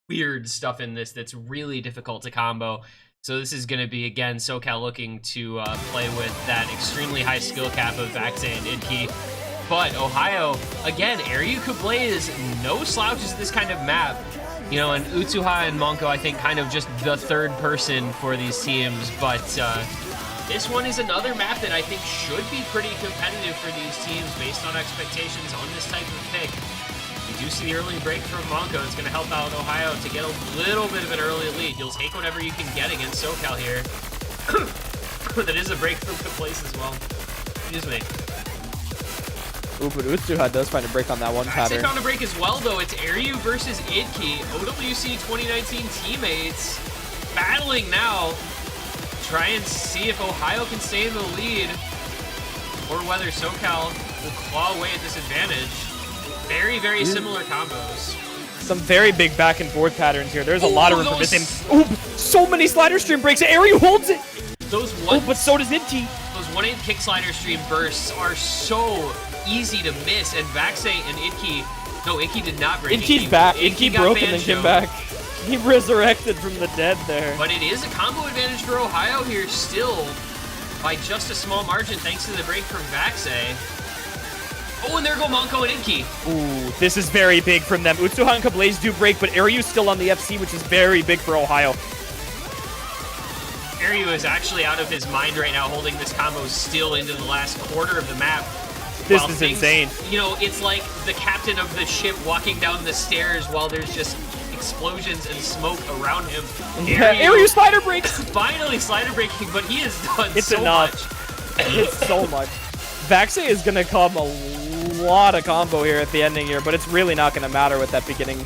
weird stuff in this that's really difficult to combo. So this is going to be, again, SoCal looking to play with that extremely high skill cap of Vaxe and Idki. But Ohio, again, Aryu Kablaze, no slouches at this kind of map. You know, and Utsuha and Monko, I think, kind of just the third person for these teams, but... this one is another map that I think should be pretty competitive for these teams based on expectations on this type of pick. You do see the early break from Monko. It's going to help out Ohio to get a little bit of an early lead. You'll take whatever you can get against SoCal here. That is a break from Kablaze as well. Excuse me. Ooh, but Utsuha does find a break on that one pattern. They found a break as well, though. It's Aryu versus Idki. OWC 2019 teammates battling now. Try and see if Ohio can stay in the lead, or whether SoCal will claw away at this advantage. Very, very similar combos. Some very big back and forth patterns here. There's a lot of room for missing. Ooh, so many slider stream breaks. Aryu holds it. But so does Inti. Those 1-8 kick slider stream bursts are so easy to miss, and Vaxe and Idki. No, Idki did not break. Inki's back. Inki broke and then came back. He resurrected from the dead there. But it is a combo advantage for Ohio here still by just a small margin thanks to the break from Vaxe. Oh, and there go Monko and Idki. Ooh, this is very big from them. Utsuha and Kablaze do break, but Aryu's still on the FC, which is very big for Ohio. Aryu is actually out of his mind right now, holding this combo still into the last quarter of the map. This is insane. You know, it's like the captain of the ship walking down the stairs while there's just explosions and smoke around him. Yeah, Aryu slider breaks! Finally slider breaking, but he has done it's so enough. much. It's so much. Vaxe is going to come a lot of combo here at the ending here, but it's really not going to matter with that beginning.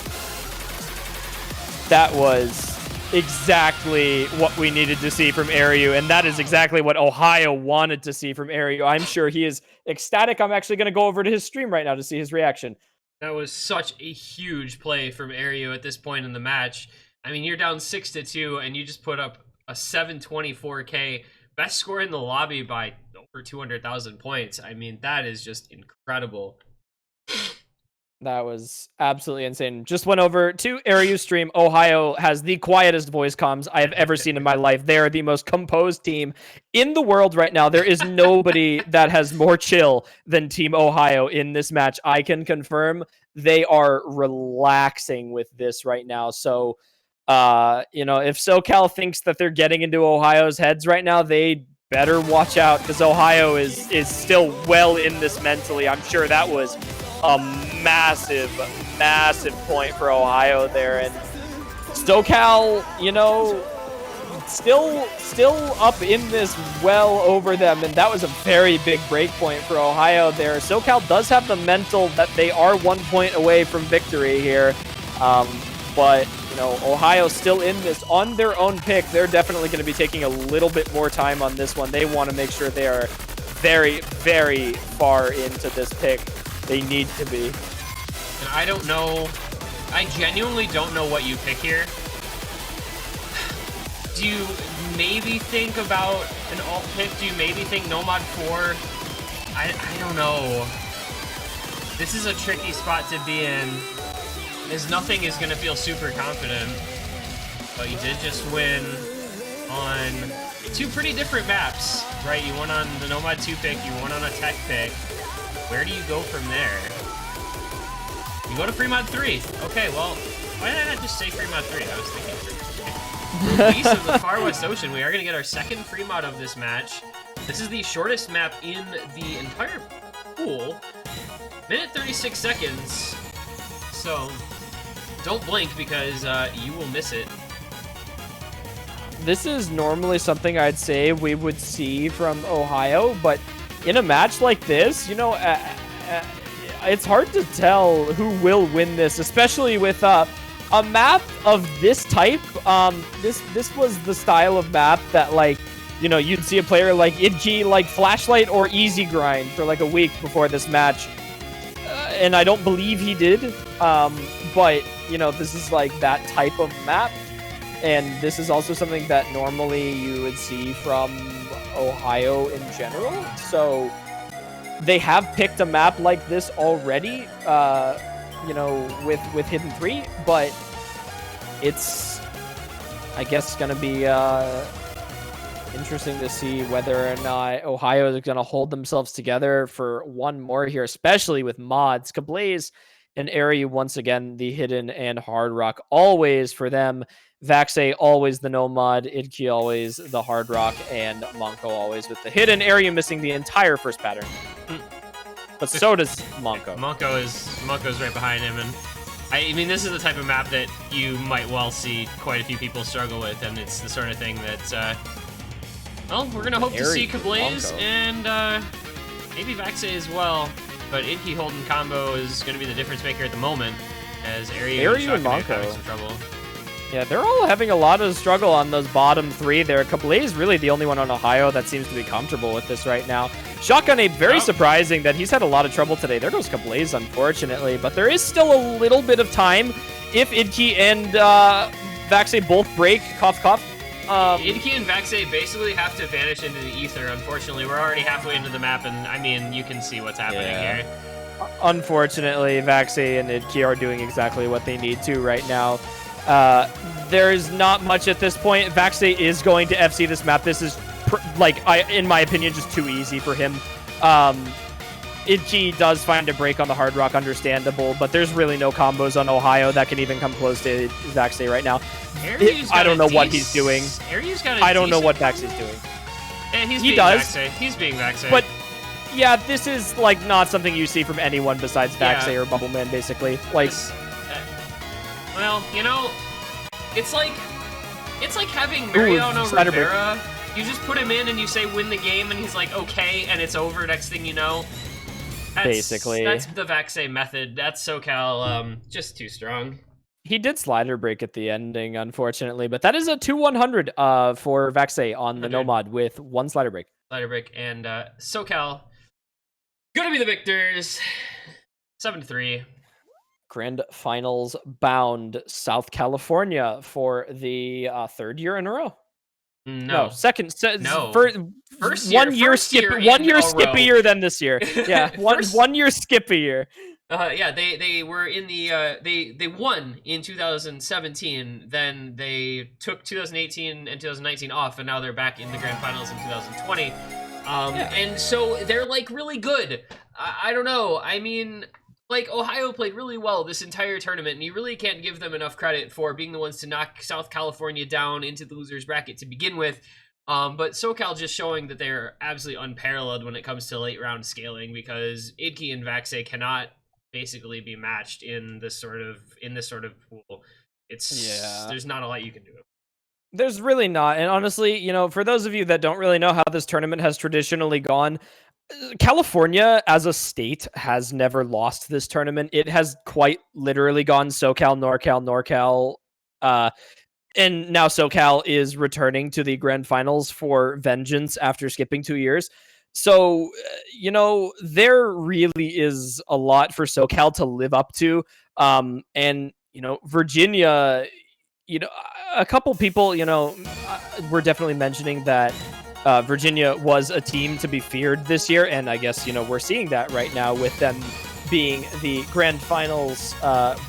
That was exactly what we needed to see from Aryu, and that is exactly what Ohio wanted to see from Aryu. I'm sure he is ecstatic. I'm actually going to go over to his stream right now to see his reaction. That was such a huge play from Aryu at this point in the match. I mean, you're down 6-2, and you just put up a 724K, best score in the lobby by over 200,000 points. I mean, that is just incredible. That was absolutely insane. Just went over to Aryu's stream. Ohio has the quietest voice comms I have ever seen in my life. They are the most composed team in the world right now. There is nobody that has more chill than Team Ohio in this match. I can confirm they are relaxing with this right now. So, you know, if SoCal thinks that they're getting into Ohio's heads right now, they better watch out, because Ohio is still well in this mentally. I'm sure that was a massive point for Ohio there, and SoCal, you know, still up in this well over them, and that was a very big break point for Ohio there. SoCal does have the mental that they are 1 point away from victory here, but you know, Ohio still in this on their own pick. They're definitely going to be taking a little bit more time on this one. They want to make sure they are very, very far into this pick. They need to be. And I don't know. I genuinely don't know what you pick here. Do you maybe think about an alt pick? Do you maybe think Nomad 4? I don't know. This is a tricky spot to be in, as nothing is going to feel super confident. But you did just win on 2 pretty different maps, right? You won on the Nomad 2 pick, you won on a tech pick. Where do you go from there? You go to Fremont 3. Okay, well, why did I not just say Fremont 3? I was thinking Fremont. East of the Far West Ocean, we are going to get our second Fremont of this match. This is the shortest map in the entire pool. Minute 36 seconds. So, don't blink because you will miss it. This is normally something I'd say we would see from Ohio, but in a match like this, you know, it's hard to tell who will win this, especially with a map of this type. This was the style of map that, like, you know, you'd see a player like Idki, like Flashlight or Easy Grind for like a week before this match, and I don't believe he did. But you know, this is like that type of map, and this is also something that normally you would see from Ohio in general. So they have picked a map like this already, you know, with Hidden 3, but it's, I guess, going to be interesting to see whether or not Ohio is going to hold themselves together for one more here, especially with mods. Kablaze and Aryu, once again, the Hidden and Hard Rock, always for them. Vaxe always the no mod, Idki always the Hard Rock, and Monko always with the Hidden. Aryu missing the entire first pattern. But so does Monko. Monko's right behind him, and I mean, this is the type of map that you might well see quite a few people struggle with, and it's the sort of thing that, well, we're gonna hope to see Kablaze and maybe Vaxe as well. But Idki holding combo is gonna be the difference maker at the moment, as Aryu and Monko having some trouble. Yeah, they're all having a lot of struggle on those bottom 3 there. Kablaze really the only one on Ohio that seems to be comfortable with this right now. Shotgun Ape, very surprising that he's had a lot of trouble today. There goes Kablaze, unfortunately, but there is still a little bit of time if Idki and Vaxe both break. Cough, cough. Idki and Vaxe basically have to vanish into the ether. Unfortunately, we're already halfway into the map, and I mean, you can see what's happening here. Unfortunately, Vaxe and Idki are doing exactly what they need to right now. There's not much at this point. Vaxe is going to FC this map. This is, in my opinion, just too easy for him. Idki does find a break on the Hard Rock, understandable, but there's really no combos on Ohio that can even come close to Vaxe right now. I don't know what he's doing. I don't know what Vaxe's doing. And he does. Vaxe. He's being Vaxe. But yeah, this is like not something you see from anyone besides Vaxe or Bubbleman, basically. Like, well, you know, it's like having Mariano Rivera. You just put him in and you say win the game, and he's like okay, and it's over. Next thing you know, basically. That's the Vaxay method. That's SoCal just too strong. He did slider break at the ending, unfortunately, but that is a 2-100 for Vaxay on the Nomad with 1 slider break. Slider break, and SoCal gonna be the victors, 7-3. Grand Finals bound South California for the 3rd year in a row. No, second. No, first year, 1 year skip, 1 year skippier than this year. Yeah, one year skippier. Yeah, they were in the they won in 2017. Then they took 2018 and 2019 off, and now they're back in the grand finals in 2020. And so they're like really good. I don't know. I mean, like, Ohio played really well this entire tournament, and you really can't give them enough credit for being the ones to knock South California down into the losers bracket to begin with. But SoCal just showing that they're absolutely unparalleled when it comes to late round scaling, because Idke and Vaxay cannot basically be matched in this sort of pool. There's not a lot you can do. There's really not. And honestly, you know, for those of you that don't really know how this tournament has traditionally gone, California as a state has never lost this tournament. It has quite literally gone SoCal, NorCal, and now SoCal is returning to the grand finals for vengeance after skipping 2 years. So, you know, there really is a lot for SoCal to live up to. And, you know, Virginia, you know, a couple people, you know, were definitely mentioning that Virginia was a team to be feared this year. And I guess, you know, we're seeing that right now with them being the grand finals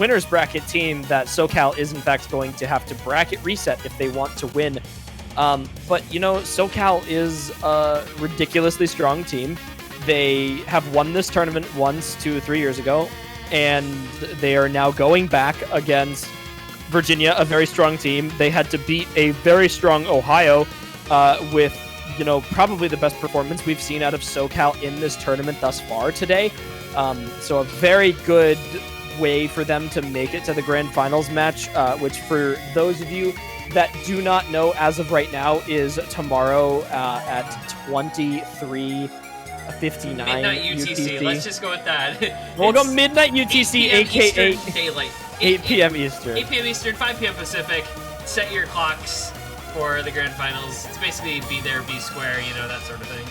winners bracket team that SoCal is in fact going to have to bracket reset if they want to win. But, you know, SoCal is a ridiculously strong team. They have won this tournament once 2 or 3 years ago, and they are now going back against Virginia, a very strong team. They had to beat a very strong Ohio with, you know, probably the best performance we've seen out of SoCal in this tournament thus far today. So a very good way for them to make it to the grand finals match, which for those of you that do not know as of right now is tomorrow at 23:59 midnight UTC. Let's just go with that. We'll go midnight UTC, aka Eastern Daylight. 8 p.m. Eastern. 8 p.m. Eastern, 5 p.m. Pacific. Set your clocks for the grand finals. It's basically be there, be square, you know, that sort of thing.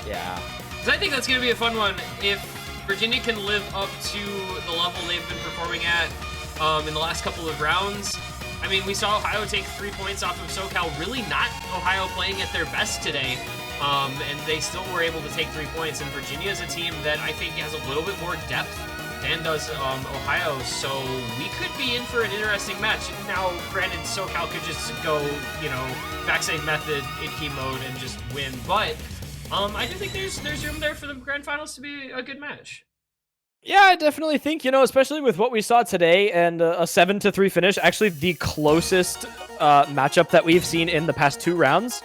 Yeah. So I think that's going to be a fun one. If Virginia can live up to the level they've been performing at in the last couple of rounds. I mean, we saw Ohio take 3 points off of SoCal. Really not Ohio playing at their best today. And they still were able to take 3 points. And Virginia is a team that I think has a little bit more depth than does Ohio. So we could be in for an interesting match. Now, granted, SoCal could just go, you know, Vaxay method, Idke mode, and just win. But I do think there's room there for the grand finals to be a good match. Yeah, I definitely think, you know, especially with what we saw today and a 7-3 finish, actually the closest matchup that we've seen in the past 2 rounds,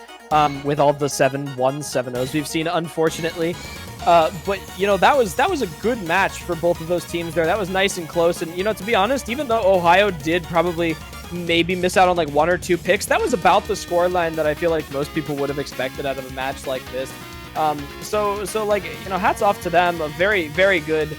with all the 7-1s, 7-0s we've seen, unfortunately. But, you know, that was a good match for both of those teams there. That was nice and close. And, you know, to be honest, even though Ohio did probably maybe miss out on like 1 or 2 picks, that was about the scoreline that I feel like most people would have expected out of a match like this. So like, you know, hats off to them. A very, very good.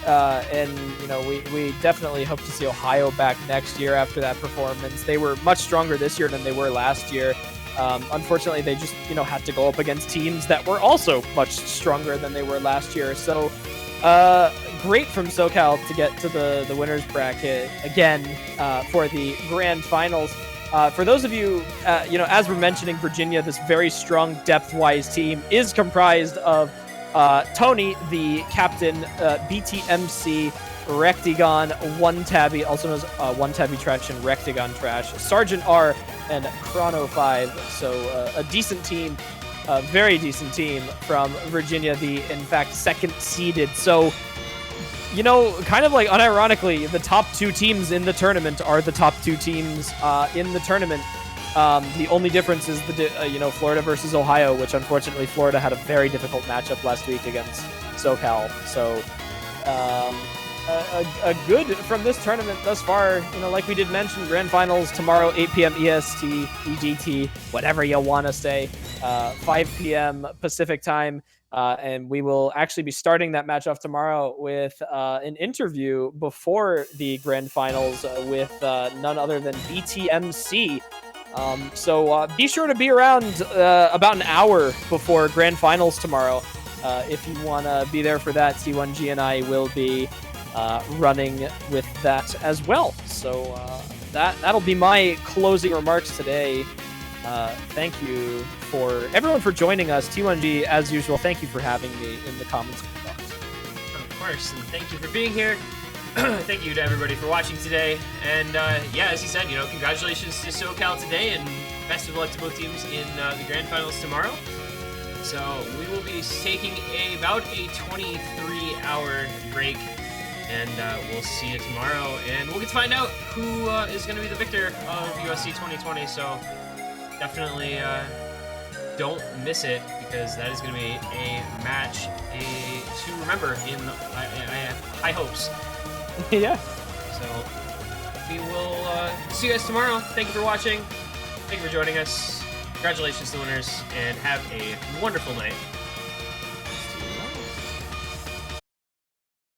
And, you know, we definitely hope to see Ohio back next year after that performance. They were much stronger this year than they were last year. Unfortunately, they just, you know, had to go up against teams that were also much stronger than they were last year. So great from SoCal to get to the winners bracket again for the grand finals. For those of you, you know, as we're mentioning, Virginia, this very strong depth-wise team is comprised of Tony, the captain, BTMC, Rectagon, One Tabby, also known as One Tabby Trash and Rectagon Trash, Sergeant R, and Chrono 5. So a decent team, a very decent team from Virginia, the, in fact, second seeded. So, you know, kind of like unironically, the top 2 teams in the tournament are the top 2 teams in the tournament. The only difference is you know, Florida versus Ohio, which unfortunately Florida had a very difficult matchup last week against SoCal. So a good from this tournament thus far. You know, like we did mention, grand finals tomorrow, 8 p.m. EST, EGT, whatever you want to say, 5 p.m. Pacific time. And we will actually be starting that match off tomorrow with an interview before the grand finals with none other than BTMC. So be sure to be around about an hour before grand finals tomorrow. If you want to be there for that, T1G and I will be running with that as well. So that'll be my closing remarks today. Thank you for everyone for joining us. T1G, as usual, thank you for having me in the comments. Of course, and thank you for being here. Thank you to everybody for watching today. And yeah, as he said, congratulations to SoCal today, and best of luck to both teams in the grand finals tomorrow. So we will be taking about a 23-hour break, and we'll see you tomorrow. And we'll get to find out who is going to be the victor of USC 2020. So definitely don't miss it, because that is going to be a match to remember in high hopes. Yeah. So we will see you guys tomorrow. Thank you for watching. Thank you for joining us. Congratulations to the winners, and have a wonderful night.